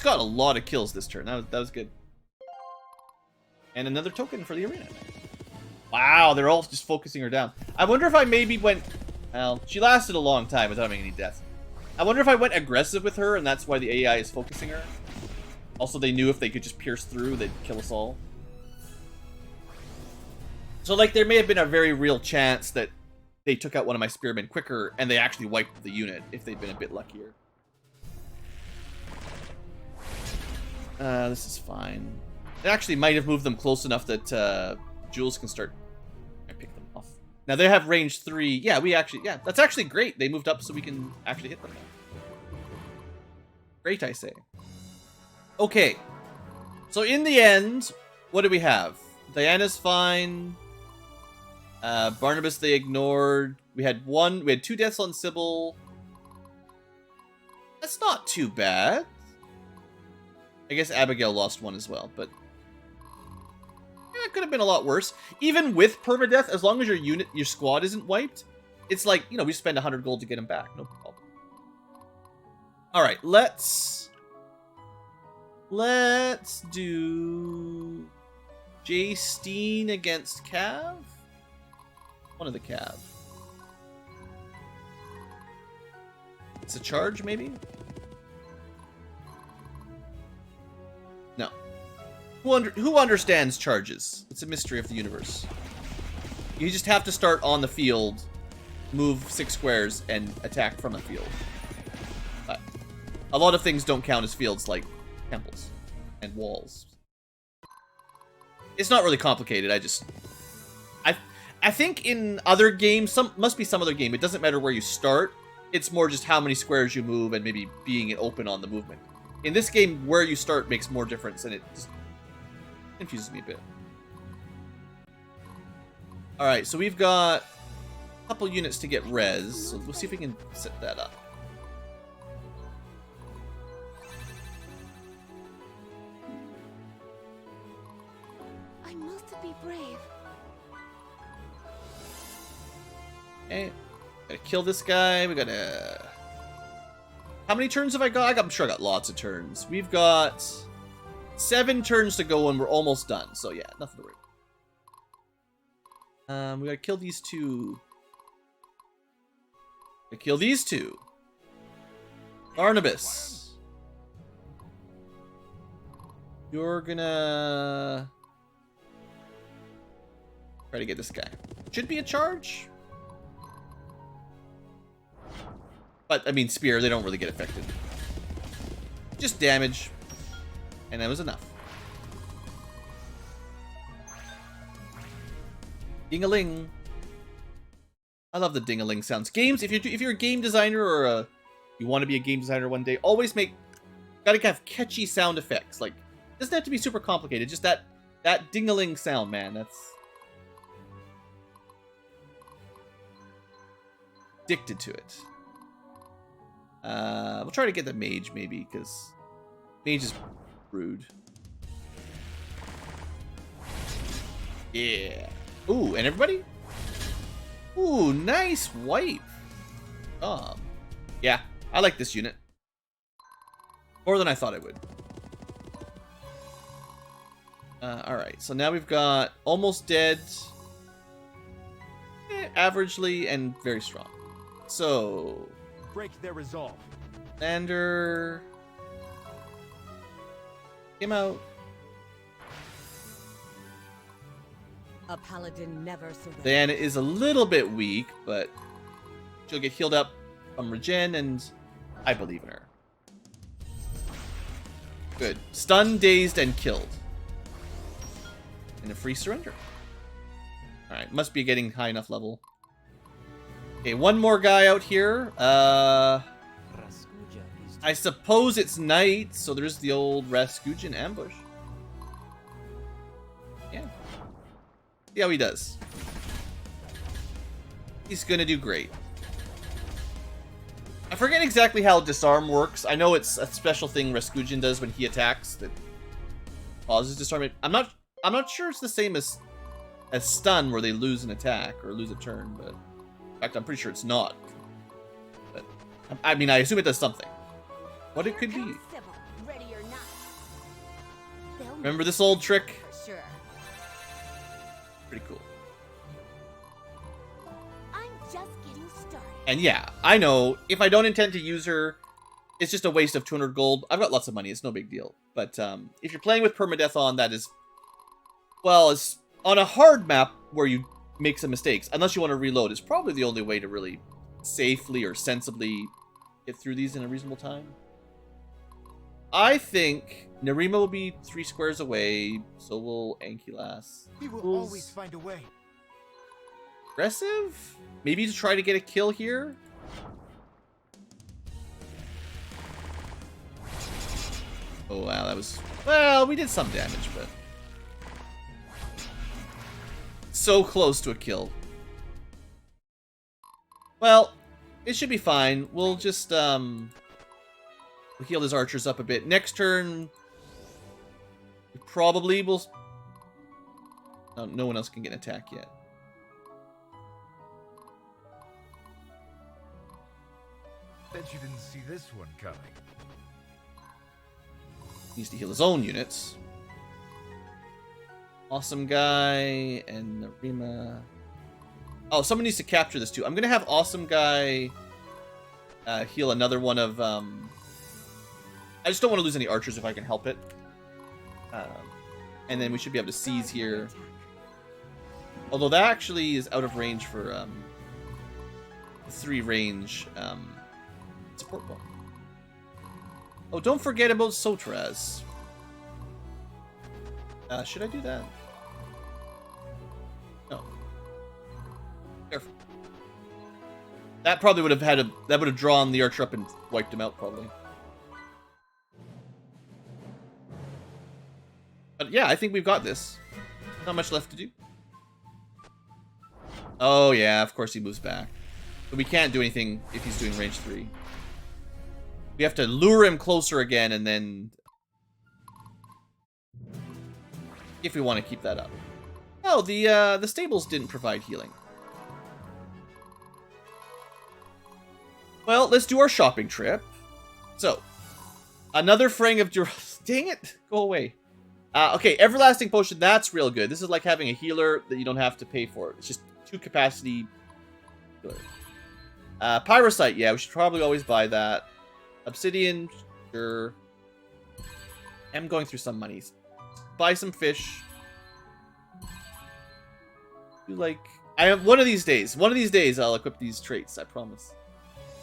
got a lot of kills this turn. That was good. And another token for the arena. Wow, they're all just focusing her down. I wonder if I maybe went... Well, she lasted a long time without having any death. I wonder if I went aggressive with her and that's why the AI is focusing her. Also, they knew if they could just pierce through, they'd kill us all. So, like, there may have been a very real chance that they took out one of my spearmen quicker and they actually wiped the unit if they'd been a bit luckier. This is fine. It actually might have moved them close enough that Jules can start. I pick them off. Now they have range 3. Yeah, that's actually great. They moved up so we can actually hit them. Great, I say. Okay. So in the end, what do we have? Diana's fine. Barnabas they ignored. We had 2 deaths on Sybil. That's not too bad. I guess Abigail lost 1 as well, but it could have been a lot worse. Even with permadeath, as long as your squad isn't wiped, it's like, we spend 100 gold to get him back. No problem. All right, let's do Jay Steen against Cav. One of the Cav. It's a charge, maybe? No. Who understands charges? It's a mystery of the universe. You just have to start on the field, move 6 squares, and attack from the field. A lot of things don't count as fields, like temples and walls. It's not really complicated. I think in other games, must be some other game. It doesn't matter where you start. It's more just how many squares you move and maybe being open on the movement. In this game, where you start makes more difference, and it just confuses me a bit. Alright, so we've got a couple units to get res, so we'll see if we can set that up. I must be brave. Okay, gotta kill this guy. We gotta... How many turns have I got? I'm sure I got lots of turns. We've got 7 turns to go and we're almost done. So yeah, nothing to worry. We gotta kill these 2. Gotta kill these 2. Barnabas. You're gonna... try to get this guy. Should be a charge. But, I mean, spear, they don't really get affected. Just damage. And that was enough. Ding-a-ling. I love the ding-a-ling sounds. Games, if you're a game designer or you want to be a game designer one day, always gotta have catchy sound effects. Like, it doesn't have to be super complicated. Just that ding-a-ling sound, man. That's... addicted to it. We'll try to get the mage, maybe, because mage is rude. Yeah. Ooh, and everybody? Ooh, nice wipe. Yeah, I like this unit. More than I thought I would. Alright, so now we've got almost dead, averagely, and very strong. So... break their resolve. Lander came out. A paladin never surrenders. Diana is a little bit weak, but she'll get healed up from regen, and I believe in her. Good. Stunned, dazed, and killed. And a free surrender. Alright, must be getting high enough level. Okay, one more guy out here. I suppose it's night, so there's the old Rasputin ambush. Yeah. See how he does. He's gonna do great. I forget exactly how disarm works. I know it's a special thing Rasputin does when he attacks that causes disarm. I'm not sure it's the same as stun, where they lose an attack or lose a turn, but in fact I'm pretty sure it's not. But I mean, I assume it does something. What it could be. Remember this old trick? Sure. Pretty cool. I'm just getting started. And yeah, I know, if I don't intend to use her, it's just a waste of 200 gold. I've got lots of money, it's no big deal. But if you're playing with permadeath on, that is, well, it's on a hard map where you make some mistakes, unless you want to reload, it's probably the only way to really safely or sensibly get through these in a reasonable time. I think Narima will be 3 squares away, so will Ankylas. We will Who's always find a way. aggressive? Maybe to try to get a kill here? Oh wow, that was... Well, we did some damage, but... So close to a kill. Well, it should be fine. We'll just, we'll heal his archers up a bit. Next turn, we probably will... No one else can get an attack yet. Bet you didn't see this one coming. Needs to heal his own units. Awesome Guy and Narima. Oh, someone needs to capture this too. I'm gonna have Awesome Guy heal another one of... I just don't want to lose any archers if I can help it. And then we should be able to seize here. Although that actually is out of range for 3 range support ball. Oh, don't forget about Sotraz. Should I do that? No. Careful. That probably would have that would have drawn the archer up and wiped him out probably. But yeah, I think we've got this. Not much left to do. Oh yeah, of course he moves back. But we can't do anything if he's doing range 3. We have to lure him closer again and then... If we want to keep that up. Oh, the stables didn't provide healing. Well, let's do our shopping trip. So, another frame of dang it, go away. Okay, everlasting potion, that's real good. This is like having a healer that you don't have to pay for. It's just 2 capacity. Good. Pyrosite, yeah, we should probably always buy that. Obsidian, sure. I'm going through some monies. Buy some fish. I have one of these days. One of these days I'll equip these traits, I promise.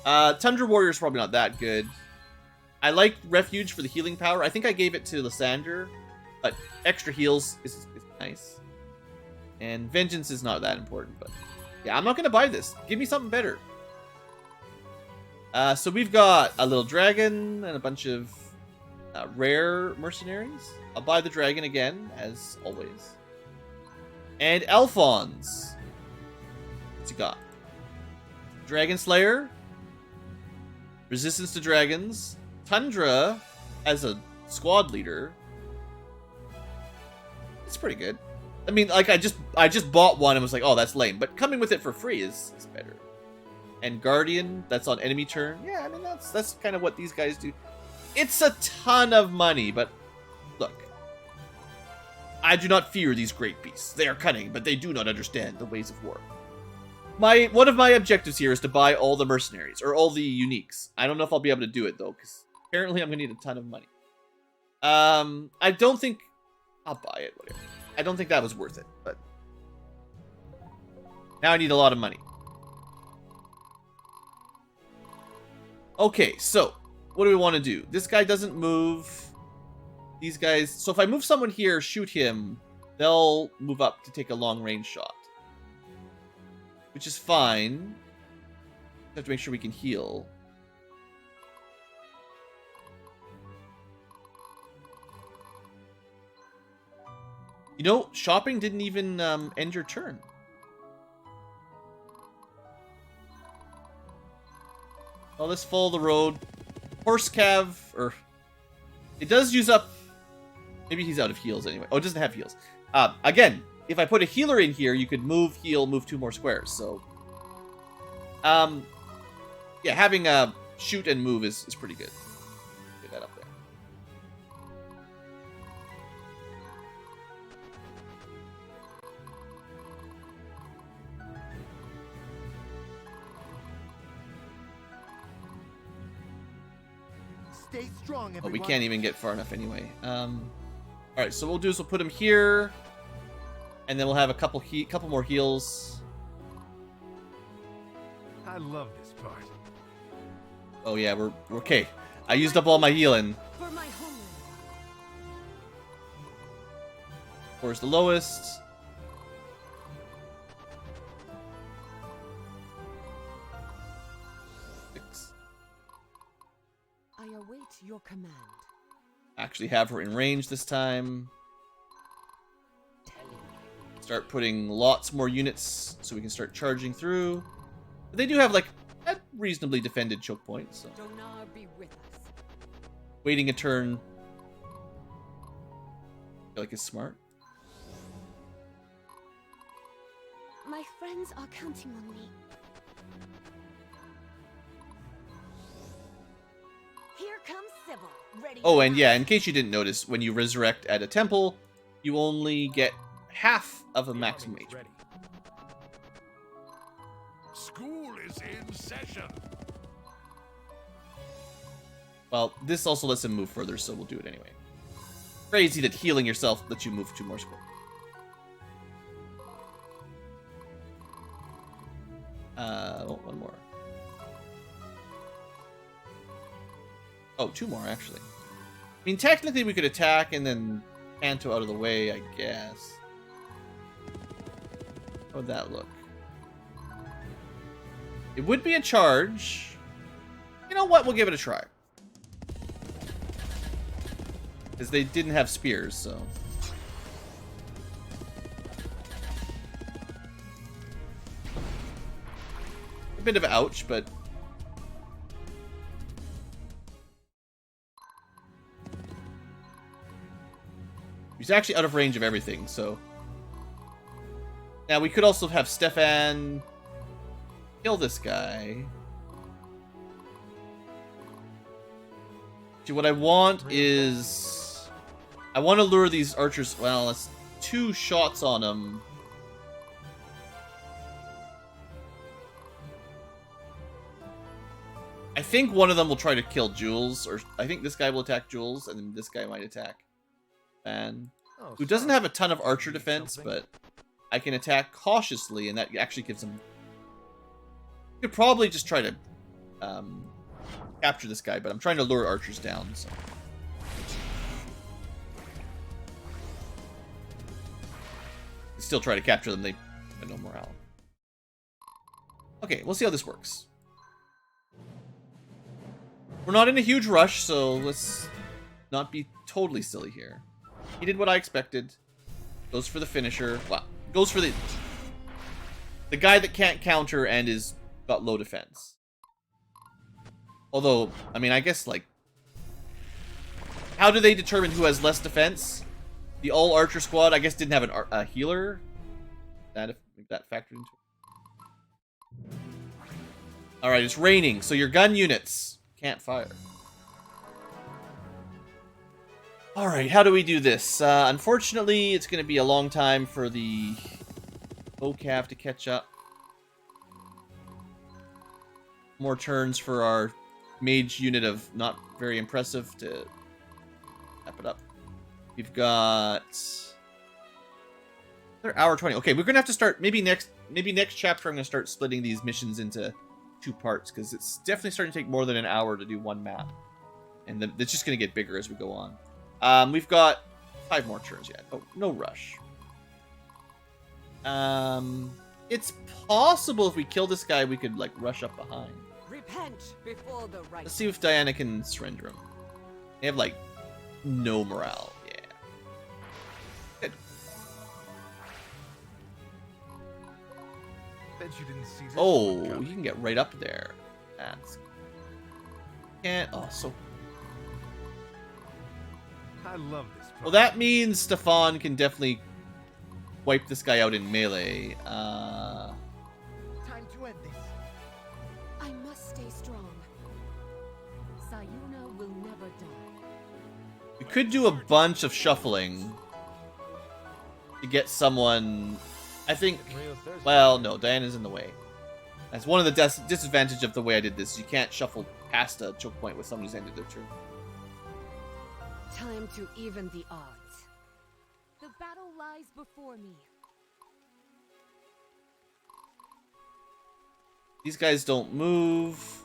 Tundra Warrior's probably not that good. I like Refuge for the healing power. I think I gave it to Lysander, but extra heals is nice. And Vengeance is not that important, but yeah, I'm not gonna buy this. Give me something better. So we've got a little dragon and a bunch of rare mercenaries. I'll buy the dragon again, as always. And Alphonse. What's he got? Dragon Slayer. Resistance to dragons. Tundra as a squad leader. It's pretty good. I mean, like, I just bought one and was like, oh, that's lame. But coming with it for free is better. And Guardian, that's on enemy turn. Yeah, I mean, that's kind of what these guys do. It's a ton of money, but look. I do not fear these great beasts. They are cunning, but they do not understand the ways of war. One of my objectives here is to buy all the mercenaries, or all the uniques. I don't know if I'll be able to do it, though, because apparently I'm going to need a ton of money. I don't think... I'll buy it, whatever. I don't think that was worth it, but... Now I need a lot of money. Okay, so... What do we want to do? This guy doesn't move. These guys... So if I move someone here, shoot him, they'll move up to take a long-range shot. Which is fine. Have to make sure we can heal. You know, shopping didn't even end your turn. Well, let's follow the road. Horse Cav, or... It does use up... Maybe he's out of heals anyway. Oh, it doesn't have heals. Again, if I put a healer in here, you could move, heal, move 2 more squares, so... Yeah, having a shoot and move is pretty good. Get that up there. Stay strong, everyone. Oh, we can't even get far enough anyway. Alright, so what we'll do is we'll put him here. And then we'll have a couple more heals. I love this part. Oh yeah, we're okay. I used up all my healing. For my homeland. 4 is the lowest. I await your command. Actually have her in range this time. Start putting lots more units so we can start charging through. But they do have like a reasonably defended choke point, so Donar be with us. waiting a turn I feel like is smart. My friends are counting on me. Here comes Sybil. Ready. Oh, or and not. yeah, in case you didn't notice, when you resurrect at a temple, you only get half of a The maximum army is HP. ready. School is in session. Well, this also lets him move further, so we'll do it anyway. Crazy that healing yourself lets you move 2 more squares. Oh, 1 more. Oh, 2 more, actually. I mean, technically we could attack and then Kanto out of the way, I guess. How would that look? It would be a charge. You know what? We'll give it a try. Because they didn't have spears, so... A bit of ouch, but... He's actually out of range of everything, so... Now, we could also have Stefan kill this guy. See, what I want is... I want to lure these archers... Well, that's 2 shots on them. I think one of them will try to kill Jules, or I think this guy will attack Jules, and then this guy might attack Van, Oh, who doesn't sorry. have a ton of archer Need defense, something? but I can attack cautiously, and that actually gives him... You could probably just try to capture this guy, but I'm trying to lure archers down, so... Still try to capture them, they have no morale. Okay, we'll see how this works. We're not in a huge rush, so let's not be totally silly here. He did what I expected. Goes for the finisher. Well, goes for the guy that can't counter and is got low defense. Although, I mean, I guess, like... How do they determine who has less defense? The all-archer squad, I guess, didn't have a healer. That factored into it. Alright, it's raining, so your gun units can't fire. Alright, how do we do this? Unfortunately, it's going to be a long time for the vocab to catch up. More turns for our mage unit of not very impressive to wrap it up. We've got another hour 20. Okay, we're gonna have to start maybe next chapter. I'm gonna start splitting these missions into 2 parts because it's definitely starting to take more than an hour to do 1 map, and then it's just gonna get bigger as we go on. We've got 5 more turns yet. Oh, no rush. It's possible if we kill this guy, we could like rush up behind. Repent before the right. Let's see if Diana can surrender him. They have like no morale. Yeah. Good. Bet you didn't see this Oh, one you coming. can get right up there. That's... Can't... Oh, so... I love this. Well, that means Stefan can definitely wipe this guy out in melee. Time to end this. I must stay strong. Sayuna will never die. We could do a bunch of shuffling to get someone... I think... Real Thursday. Well, no, Diana's in the way. That's one of the disadvantages of the way I did this. You can't shuffle past a choke point with someone who's ended their turn. Time to even the odds. The battle lies before me. These guys don't move.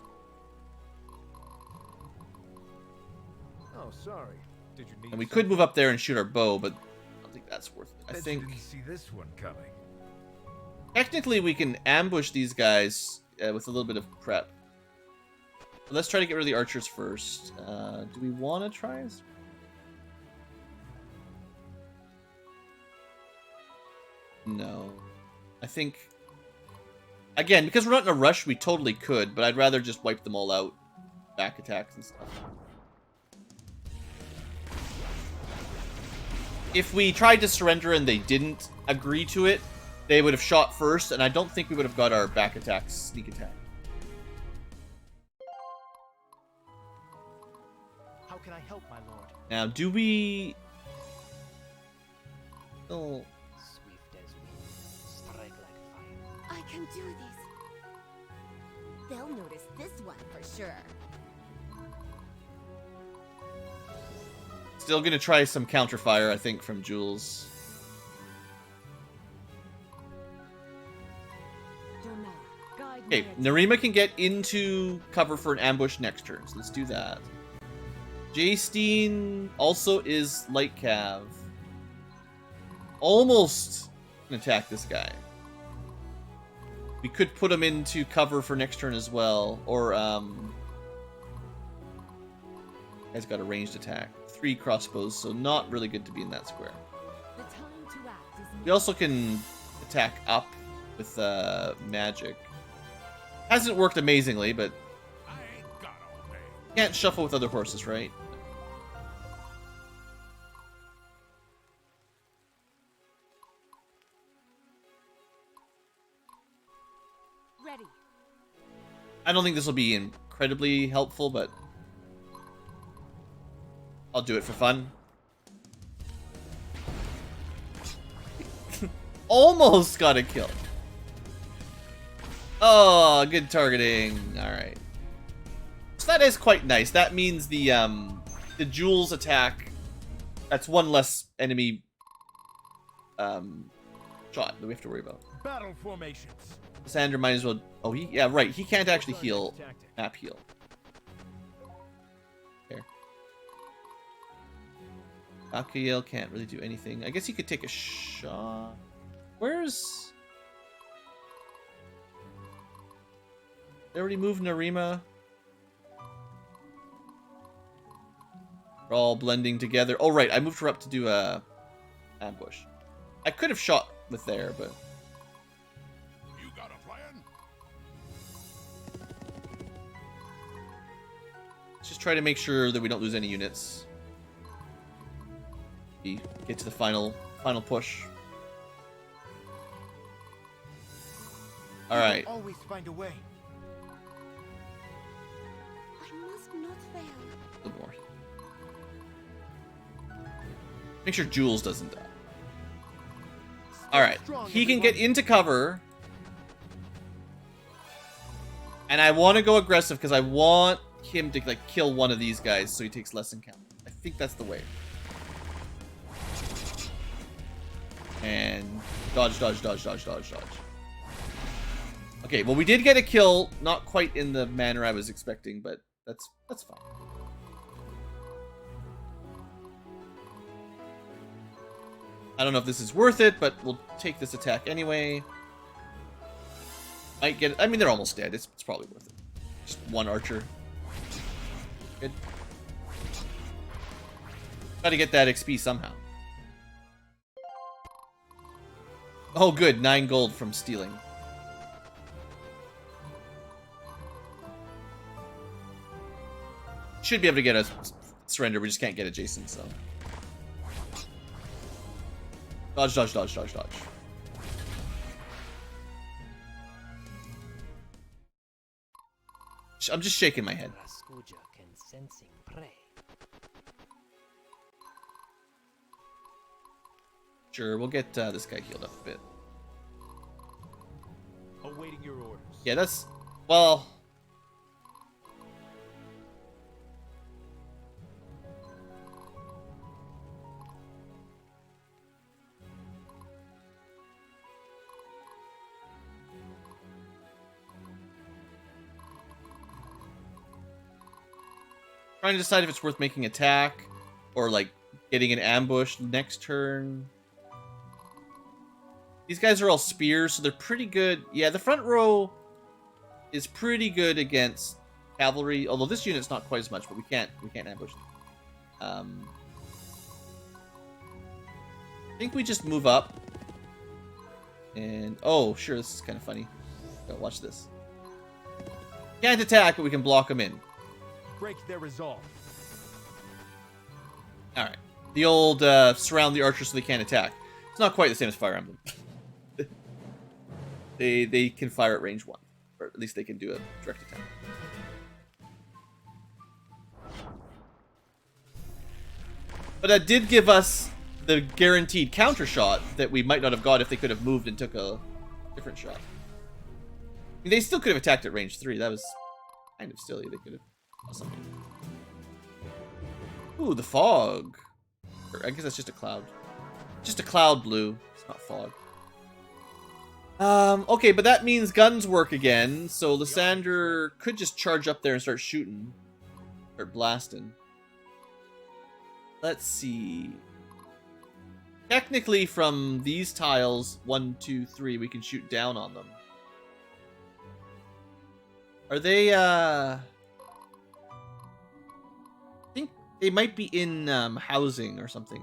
Oh, sorry. Did you need And we could move up there and shoot our bow, but I don't think that's worth it. I Bet think you didn't see this one coming. technically we can ambush these guys with a little bit of prep. But let's try to get rid of the archers first. Do we want to try? No. I think... Again, because we're not in a rush, we totally could, but I'd rather just wipe them all out. Back attacks and stuff. If we tried to surrender and they didn't agree to it, they would have shot first, and I don't think we would have got our back attacks, sneak attack. How can I help, my lord? Now, do we... Oh... Swift as wind, strike like fire. I can do this. They'll notice this one for sure. Still gonna try some counterfire, I think, from Jules. Okay, Narima can get into cover for an ambush next turn, so let's do that. Jaystine also is light cav. Almost can attack this guy. We could put him into cover for next turn as well, or has got a ranged attack. 3 crossbows, so not really good to be in that square. The time to act is We also can attack up with magic. Hasn't worked amazingly, but I ain't got all day. can't shuffle with other horses, right? ready. I don't think this will be incredibly helpful, but I'll do it for fun. Almost got a kill. Oh, good targeting. All right. So that is quite nice. That means the Jules attack. That's one less enemy shot that we have to worry about. Battle formations. Sandra might as well. Oh, yeah, right. He can't actually heal. Map heal. There. Blueankylo can't really do anything. I guess he could take a shot. Where's... They already moved Narima. We're all blending together. Oh, right. I moved her up to do a ambush. I could have shot with there, but... You got a plan? Let's just try to make sure that we don't lose any units. We get to the final push. All right. Always find a way. I must not fail. A little more. Make sure Jules doesn't die. All right. He can get into cover. And I want to go aggressive because I want him to like kill one of these guys so he takes less encounter. I think that's the way. And dodge, dodge, dodge, dodge, dodge, dodge. Okay, well we did get a kill, not quite in the manner I was expecting, but that's fine. I don't know if this is worth it, but we'll take this attack anyway. Might get it. I mean, they're almost dead. It's probably worth it. Just one archer. Good. Gotta get that XP somehow. Oh, good. 9 gold from stealing. Should be able to get a surrender. We just can't get it, Jason, so. Dodge, dodge, dodge, dodge, dodge. I'm just shaking my head. Raskuja can sensing prey. Sure, we'll get this guy healed up a bit. Awaiting your orders. Yeah, that's... Well... Trying to decide if it's worth making attack or like getting an ambush next turn. These guys are all spears, so they're pretty good. Yeah, the front row is pretty good against cavalry, although this unit's not quite as much, but we can't ambush them. I think we just move up. And oh, sure, this is kind of funny. Watch this. Can't attack, but we can block them in. Break their resolve. Alright. The old surround the archers so they can't attack. It's not quite the same as Fire Emblem. They can fire at range 1. Or at least they can do a direct attack. But that did give us the guaranteed counter shot that we might not have got if they could have moved and took a different shot. I mean, they still could have attacked at range 3. That was kind of silly. They could have done something. Ooh, the fog. Or I guess that's just a cloud. Just a cloud blue. It's not fog. Okay, but that means guns work again, so Lysander could just charge up there and start shooting. Or blasting. Let's see. Technically, from these tiles, 1, 2, 3, we can shoot down on them. Are they, I think they might be in, housing or something.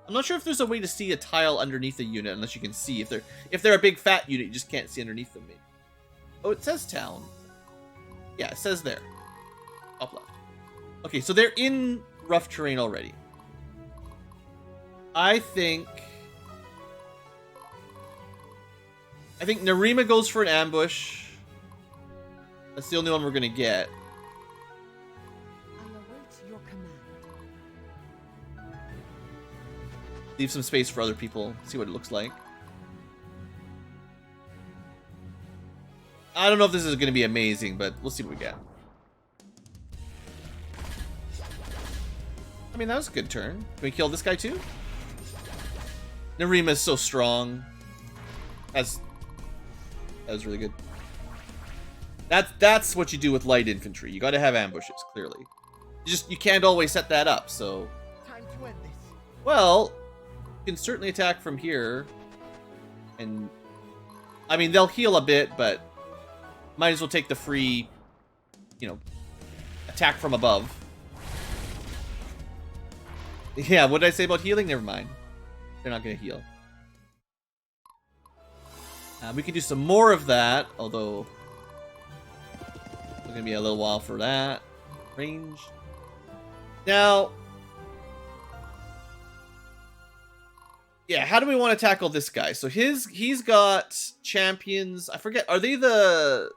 I'm not sure if there's a way to see a tile underneath a unit unless you can see. If they're a big fat unit, you just can't see underneath them, maybe. Oh, it says town. Yeah, it says there. Top left. Okay, so they're in rough terrain already. I think Narima goes for an ambush. That's the only one we're gonna get. I await your command. Leave some space for other people. See what it looks like. I don't know if this is gonna be amazing, but we'll see what we get. I mean, that was a good turn. Can we kill this guy too? Narima is so strong. That was really good. That's what you do with light infantry. You got to have ambushes, clearly. You can't always set that up. So, Time to end this. well, you can certainly attack from here, and I mean they'll heal a bit, but might as well take the free, attack from above. Yeah, what did I say about healing? Never mind. They're not going to heal. We can do some more of that, although it's going to be a little while for that. Range. Now, yeah, how do we want to tackle this guy? So he's got champions. I forget, are they the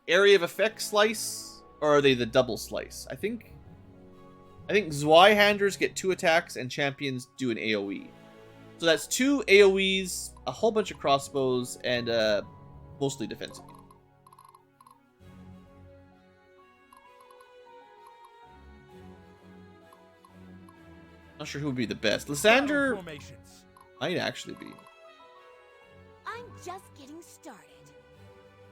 area of effect slice, or are they the double slice? I think Zweihanders get 2 attacks and champions do an AoE. So that's 2 AoEs, a whole bunch of crossbows, and mostly defensive. Not sure who would be the best. Lysander Formations. might actually be. I'm just getting started.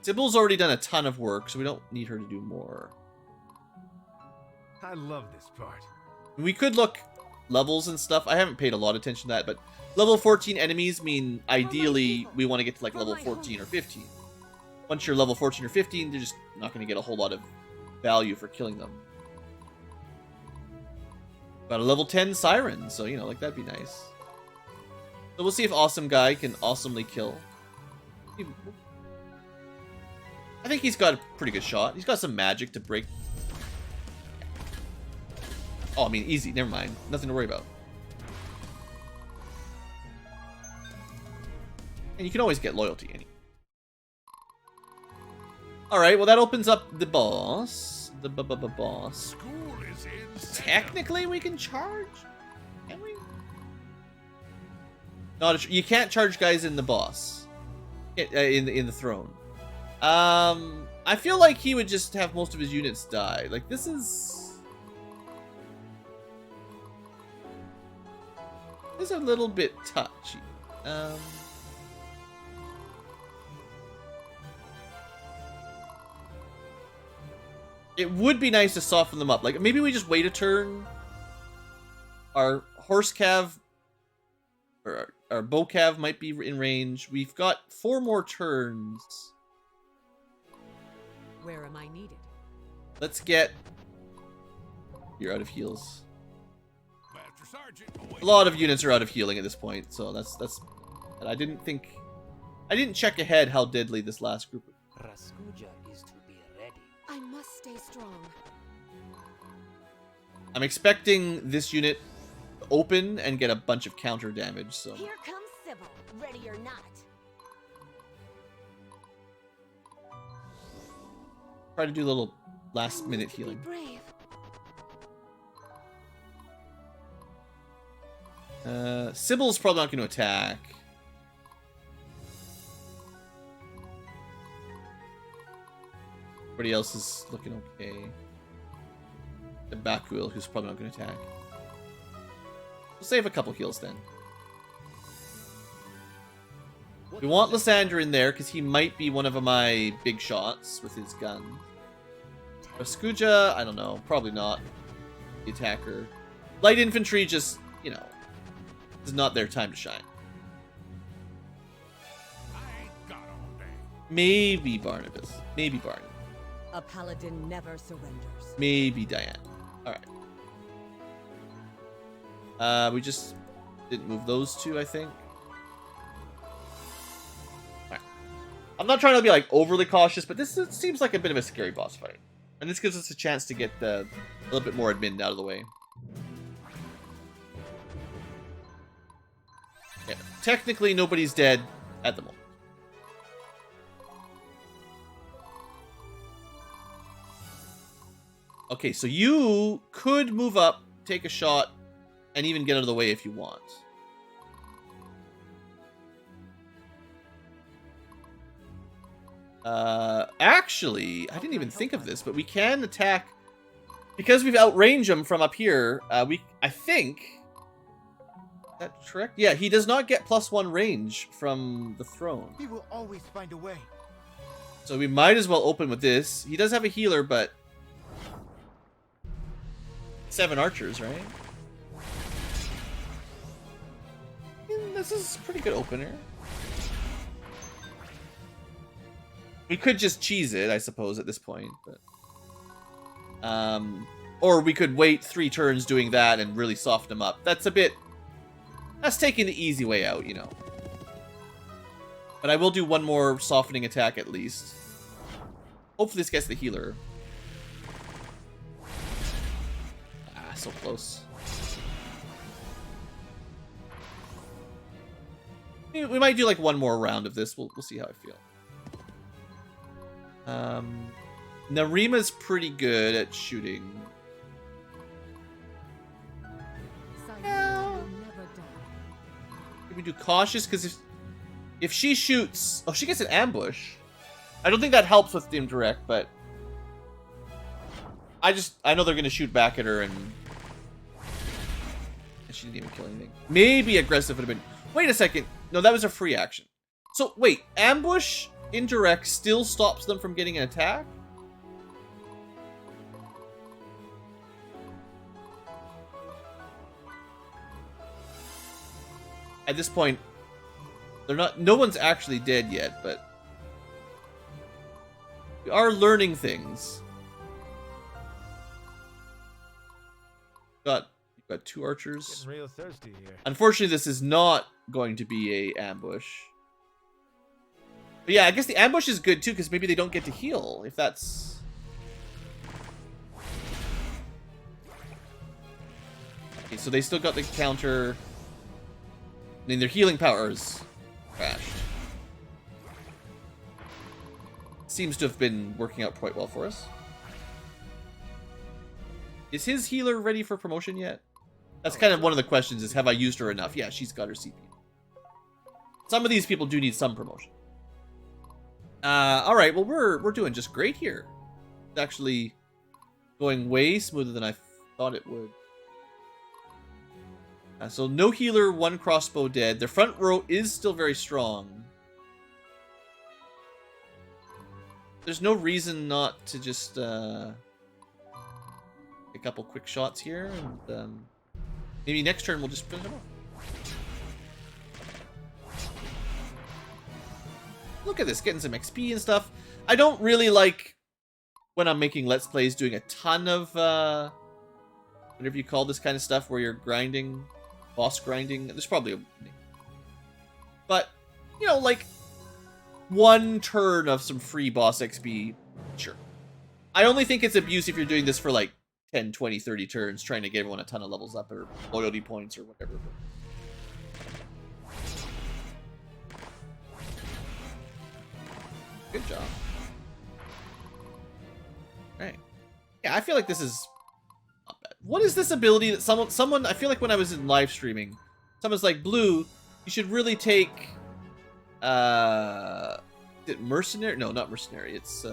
Sybil's already done a ton of work, so we don't need her to do more. I love this part. We could look levels and stuff. I haven't paid a lot of attention to that, but level 14 enemies mean ideally we want to get to like level 14 or 15. Once you're level 14 or 15, they're just not going to get a whole lot of value for killing them. Got a level 10 siren, so like that'd be nice. So we'll see if Awesome Guy can awesomely kill. I think he's got a pretty good shot. He's got some magic to break. Oh, I mean, easy. Never mind. Nothing to worry about. And you can always get loyalty. Alright, well that opens up the boss. The boss. School is in session. Technically we can charge? Can we? You can't charge guys in the boss. In the throne. I feel like he would just have most of his units die. Like, this is a little bit touchy. It would be nice to soften them up. Like, maybe we just wait a turn. Our horse cav, or our bow cav might be in range. We've got 4 more turns. Where am I needed? Let's get... You're out of heals. Master Sergeant, away. A lot of units are out of healing at this point, so that's... And I didn't check ahead how deadly this last group. Raskuja is to be ready. I must stay strong. I'm expecting this unit to open and get a bunch of counter damage, so... Here comes Sybil, ready or not. Try to do a little I last minute need to be healing. brave. Sybil's probably not going to attack. Everybody else is looking okay. The Bakuil, who's probably not going to attack. We'll save a couple heals then. We want Lysander in there because he might be one of my big shots with his gun. Raskuja, I don't know. Probably not the attacker. Light infantry just, you know, is not their time to shine. I ain't got all day. Maybe Barnabas. Maybe Barney. A paladin never surrenders. Maybe Diane. Alright. We just didn't move those two, I think. Alright. I'm not trying to be like overly cautious, but this seems like a bit of a scary boss fight. And this gives us a chance to get a little bit more admin out of the way. Yeah, technically nobody's dead at the moment. Okay, so you could move up, take a shot, and even get out of the way if you want. Actually, I didn't even think of this, but we can attack because we've outranged him from up here. I think. Is that correct? Yeah, he does not get +1 range from the throne. He will always find a way. So we might as well open with this. He does have a healer, but 7 archers, right? This is a pretty good opener. We could just cheese it, I suppose, at this point, but or we could wait 3 turns doing that and really soften him up. That's taking the easy way out, you know. But I will do one more softening attack at least. Hopefully this gets the healer. Ah, so close. We might do like one more round of this. We'll see how I feel. Narima's pretty good at shooting. Silence will never die. Can we do cautious? Because if she shoots... Oh, she gets an ambush. I don't think that helps with the indirect, but... I know they're going to shoot back at her and she didn't even kill anything. Maybe aggressive would have been... Wait a second. No, that was a free action. So, wait. Ambush, indirect, still stops them from getting an attack? At this point, they're not... No one's actually dead yet, but... We are learning things. You've got 2 archers. Getting real thirsty here. Unfortunately, this is not going to be a ambush. But yeah, I guess the ambush is good too, because maybe they don't get to heal, if that's... Okay, so they still got the counter. I mean, their healing powers crashed. Seems to have been working out quite well for us. Is his healer ready for promotion yet? That's kind of one of the questions, is have I used her enough? Yeah, she's got her CP. Some of these people do need some promotion. Alright, well, we're doing just great here. It's actually going way smoother than I thought it would. So no healer, 1 crossbow dead. Their front row is still very strong. There's no reason not to just couple quick shots here, and maybe next turn we'll just finish them off. Look at this, getting some XP and stuff. I don't really like when I'm making Let's Plays doing a ton of, whatever you call this kind of stuff where you're grinding, boss grinding. There's probably a name. But, you know, like, one turn of some free boss XP, sure. I only think it's abuse if you're doing this for like 10, 20, 30 turns, trying to get everyone a ton of levels up or loyalty points or whatever. Good job. Right. Yeah, I feel like this is not bad. What is this ability that someone I feel like when I was in live streaming, someone's like, Blue, you should really take is it mercenary? No, not mercenary. It's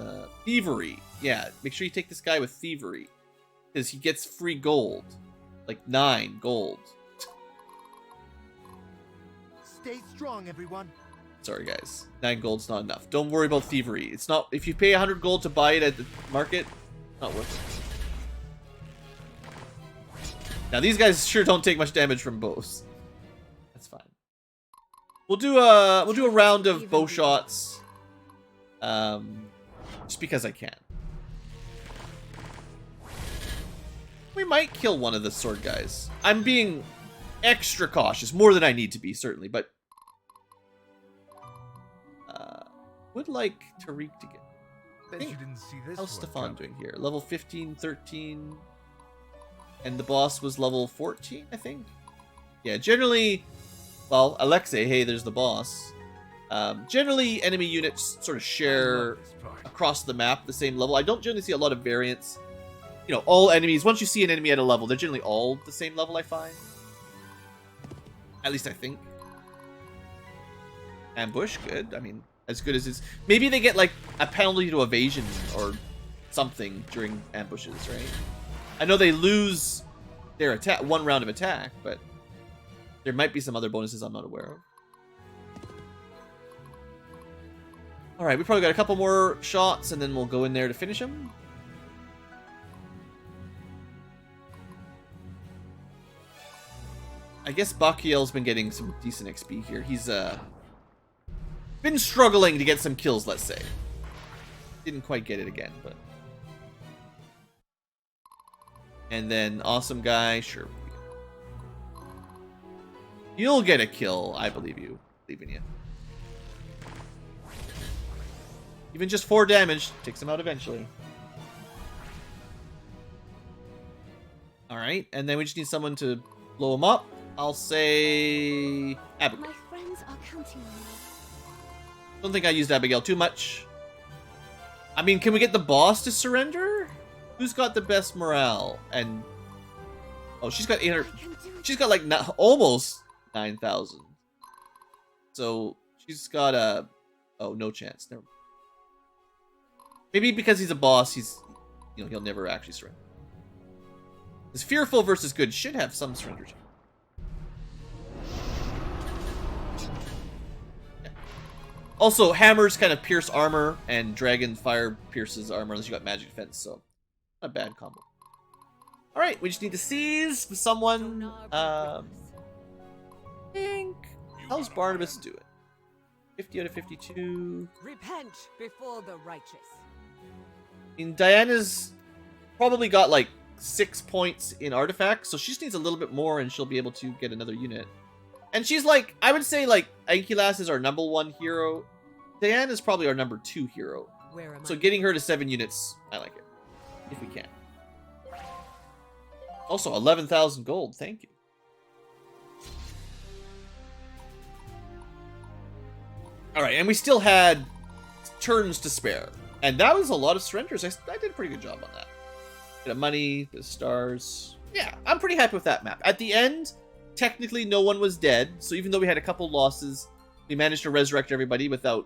thievery. Yeah, make sure you take this guy with thievery. Because he gets free gold. Like 9 gold. Stay strong, everyone. Sorry, guys. 9 gold's not enough. Don't worry about thievery. It's not. If you pay 100 gold to buy it at the market, not worth it. Now these guys sure don't take much damage from bows. That's fine. We'll do a round of bow shots. Just because I can. We might kill one of the sword guys. I'm being extra cautious, more than I need to be, certainly, but would like Tariq to get. Bet you didn't see this How's one Stefan coming. doing here? Level 15, 13, and the boss was level 14, I think. Yeah, generally, well, Alexei, hey, there's the boss. Generally, enemy units sort of I share love this part. across the map the same level. I don't generally see a lot of variance. You know, all enemies, once you see an enemy at a level, they're generally all the same level, I find. At least I think. Ambush, good. I mean, as good as it's... Maybe they get, like, a penalty to evasion or something during ambushes, right? I know they lose their attack, 1 round of attack, but there might be some other bonuses I'm not aware of. Alright, we probably got a couple more shots, and then we'll go in there to finish him. I guess Bakiel's been getting some decent XP here. He's, been struggling to get some kills, let's say. Didn't quite get it again, but... And then, awesome guy, sure. You'll get a kill, I believe you. Believe in you. Even just 4 damage takes him out eventually. Alright, and then we just need someone to blow him up. I'll say... Abigail. My friends are counting on me. Don't think I used Abigail too much. I mean, can we get the boss to surrender? Who's got the best morale? And... Oh, she's got 800... I can do it. She's got like almost 9,000. So, she's got a... Oh, no chance. Never. Maybe because he's a boss, he's... You know, he'll never actually surrender. This fearful versus good should have some surrender. Yeah. Also, hammers kind of pierce armor, and dragon fire pierces armor unless you got magic defense, so not a bad combo. Alright, we just need to seize someone. Think. How's Barnabas doing? 50 out of 52. Repent before the righteous. I mean, Diana's probably got like 6 points in artifacts, so she just needs a little bit more and she'll be able to get another unit. And she's like, I would say like Ankylas is our #1 hero. Diana's probably our #2 hero. Where am So I? getting her to 7 units, I like it. If we can. Also, 11,000 gold, thank you. Alright, and we still had turns to spare. And that was a lot of surrenders. I did a pretty good job on that. Bit of money, bit of stars. Yeah, I'm pretty happy with that map. At the end, technically no one was dead. So even though we had a couple losses, we managed to resurrect everybody without...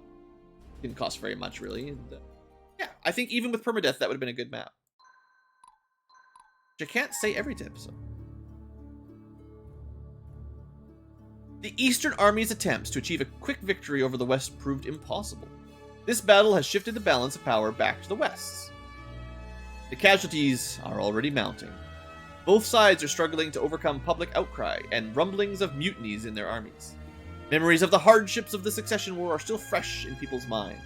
Didn't cost very much, really. And, yeah, I think even with permadeath, that would have been a good map. Which I can't say every episode. The Eastern Army's attempts to achieve a quick victory over the West proved impossible. This battle has shifted the balance of power back to the West. The casualties are already mounting. Both sides are struggling to overcome public outcry and rumblings of mutinies in their armies. Memories of the hardships of the Succession War are still fresh in people's minds.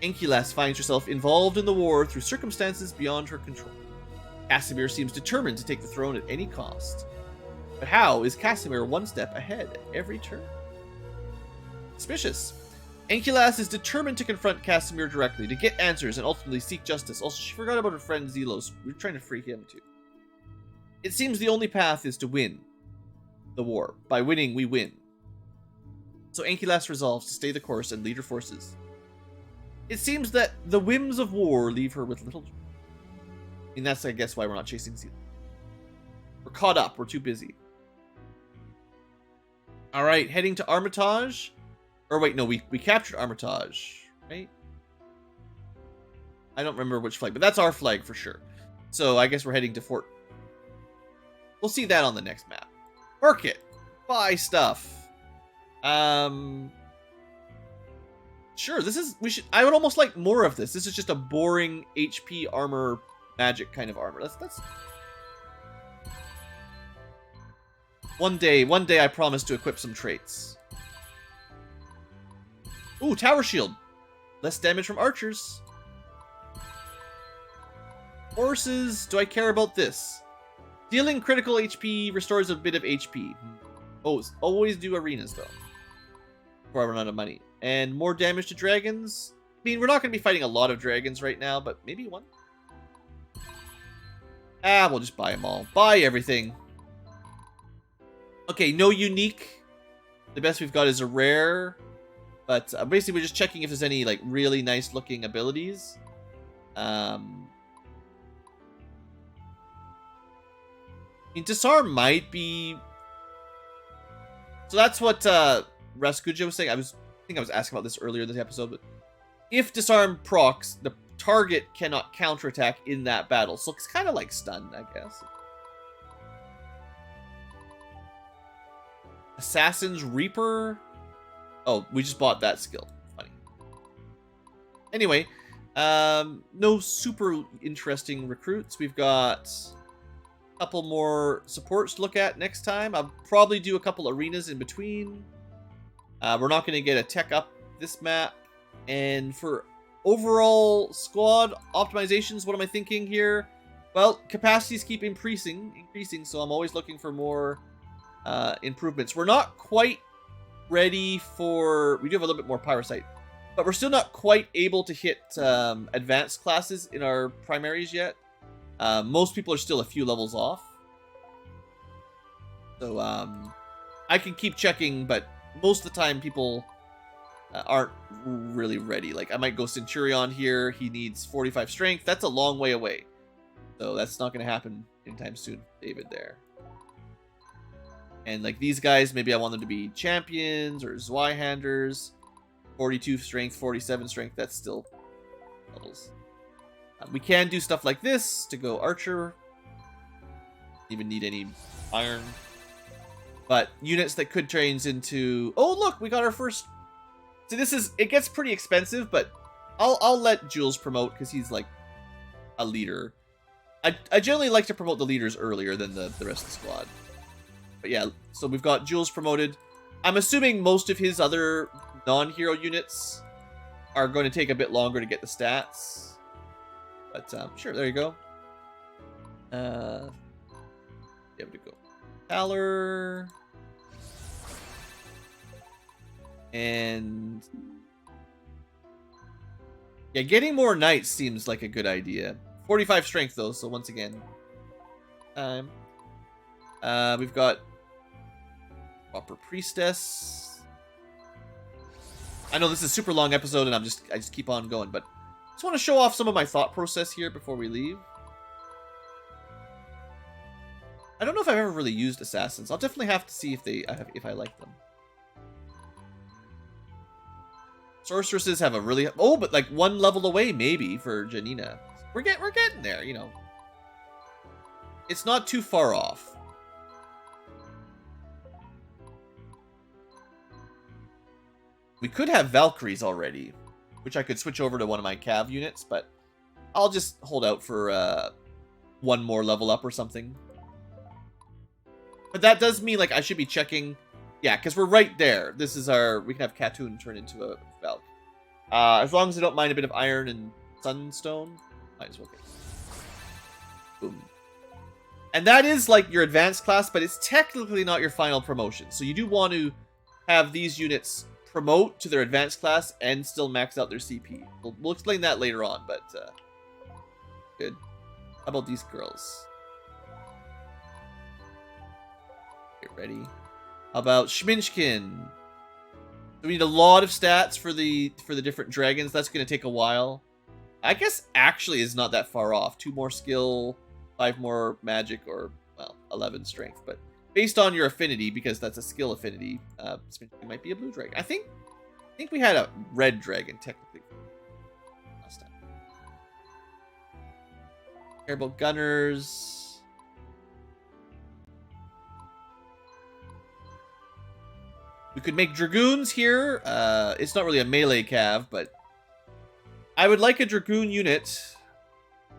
Ankylas finds herself involved in the war through circumstances beyond her control. Casimir seems determined to take the throne at any cost. But how is Casimir one step ahead at every turn? Suspicious. Ankylas is determined to confront Casimir directly, to get answers and ultimately seek justice. Also, she forgot about her friend Zelos. We're trying to free him too. It seems the only path is to win the war. By winning, we win. So Ankylas resolves to stay the course and lead her forces. It seems that the whims of war leave her with little joy. I mean, that's, I guess, why we're not chasing Zelos. We're caught up. We're too busy. Alright, heading to Armitage. Or wait, no, we captured Armitage, right? I don't remember which flag, but that's our flag for sure. So I guess we're heading to Fort. We'll see that on the next map. Market. Buy stuff. Sure, this is, I would almost like more of this. This is just a boring HP armor, magic kind of armor. That's one day I promise to equip some traits. Ooh, tower shield. Less damage from archers. Horses. Do I care about this? Dealing critical HP restores a bit of HP. Oh, always do arenas though. Before I run out of money. And more damage to dragons. I mean, we're not going to be fighting a lot of dragons right now, but maybe one. Ah, we'll just buy them all. Buy everything. Okay, no unique. The best we've got is a rare. But basically, we're just checking if there's any like really nice looking abilities. I mean, Disarm might be. So that's what Raskuja was saying. I think I was asking about this earlier this episode. But if Disarm procs, the target cannot counterattack in that battle, so it's kind of like stunned, I guess. Assassin's Reaper. Oh, we just bought that skill. Funny. Anyway, no super interesting recruits. We've got a couple more supports to look at next time. I'll probably do a couple arenas in between. We're not going to get a tech up this map. And for overall squad optimizations, what am I thinking here? Well, capacities keep increasing, so I'm always looking for more improvements. We're not quite ready for... We do have a little bit more Pyrocite, but we're still not quite able to hit advanced classes in our primaries yet. Most people are still a few levels off. So I can keep checking, but most of the time people aren't really ready. Like, I might go Centurion here. He needs 45 strength. That's a long way away. So that's not going to happen anytime soon, David, there. And like these guys, maybe I want them to be champions or Zweihanders. 42 strength, 47 strength. That's still levels. We can do stuff like this to go archer. Even need any iron. But units that could change into... Oh, look, we got our first... See, this is... It gets pretty expensive, but I'll let Jules promote because he's like a leader. I generally like to promote the leaders earlier than the rest of the squad. But yeah, so we've got Jules promoted. I'm assuming most of his other non-hero units are going to take a bit longer to get the stats. But sure, there you go. There we go. Haller. And yeah, getting more knights seems like a good idea. 45 strength though, so once again, we've got Proper Priestess. I know this is a super long episode, and I just keep on going, but I just want to show off some of my thought process here before we leave. I don't know if I've ever really used assassins. I'll definitely have to see if I like them. Sorceresses have a really... Oh, but like one level away maybe for Janina. We're getting there, you know. It's not too far off. We could have Valkyries already, which I could switch over to one of my Cav units, but I'll just hold out for one more level up or something. But that does mean, like, I should be checking... Yeah, because we're right there. This is our... We can have Katoon turn into a Valk. As long as I don't mind a bit of Iron and Sunstone, might as well get it. Boom. And that is, like, your advanced class, but it's technically not your final promotion. So you do want to have these units promote to their advanced class and still max out their CP. We'll explain that later on, but... good. How about these girls? Get ready. How about Schminchkin? We need a lot of stats for the different dragons. That's going to take a while. I guess actually is not that far off. 2 more skill, 5 more magic, or, well, 11 strength. But based on your affinity, because that's a skill affinity, Schminchkin might be a blue dragon. I think we had a red dragon, technically, last time. Care about gunners. We could make dragoons here. It's not really a melee cav, but I would like a dragoon unit.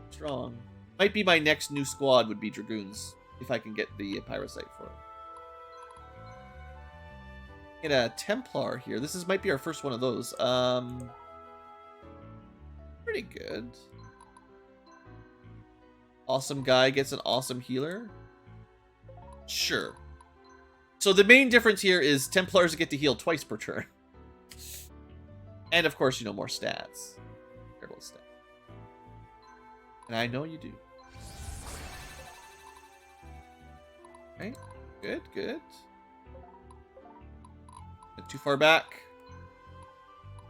Strong. Might be my next new squad would be dragoons, if I can get the pyrosite for it. Get a Templar here. This might be our first one of those. Pretty good. Awesome guy gets an awesome healer. Sure. So the main difference here is Templars get to heal twice per turn. And of course, you know, more stats. Terrible stats. And I know you do. Okay, good, good. Not too far back.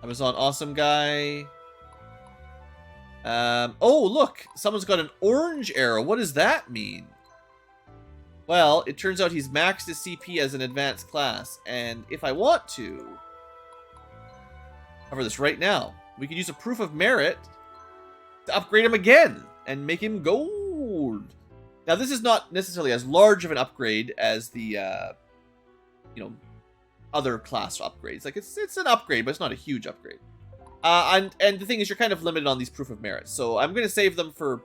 Amazon awesome guy. Oh, look! Someone's got an orange arrow. What does that mean? Well, it turns out he's maxed his CP as an advanced class, and if I want to cover this right now, we could use a proof of merit to upgrade him again and make him gold. Now, this is not necessarily as large of an upgrade as the, you know, other class upgrades. Like, it's an upgrade, but it's not a huge upgrade. And the thing is, you're kind of limited on these proof of merit, so I'm going to save them for...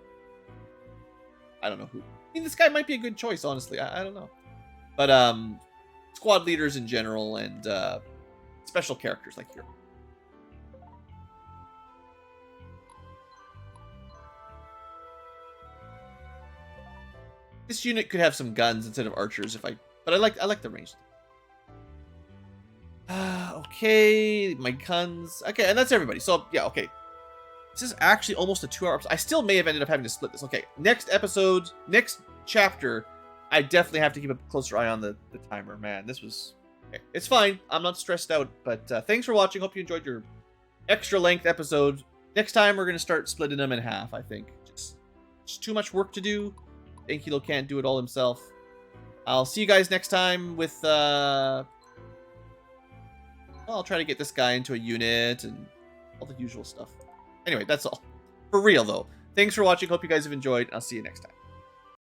I don't know who. I mean, this guy might be a good choice, honestly. I don't know. But, squad leaders in general and, special characters like here. This unit could have some guns instead of archers but I like the range. Okay, my guns. Okay, and that's everybody. So, yeah, okay. This is actually almost a 2-hour episode. I still may have ended up having to split this. Okay, next episode, next chapter, I definitely have to keep a closer eye on the timer. Man, this was... Okay, it's fine. I'm not stressed out, but thanks for watching. Hope you enjoyed your extra length episode. Next time, we're going to start splitting them in half, I think. Just too much work to do. Blueankylo can't do it all himself. I'll see you guys next time with... Well, I'll try to get this guy into a unit and all the usual stuff. Anyway, that's all. For real, though. Thanks for watching. Hope you guys have enjoyed. I'll see you next time.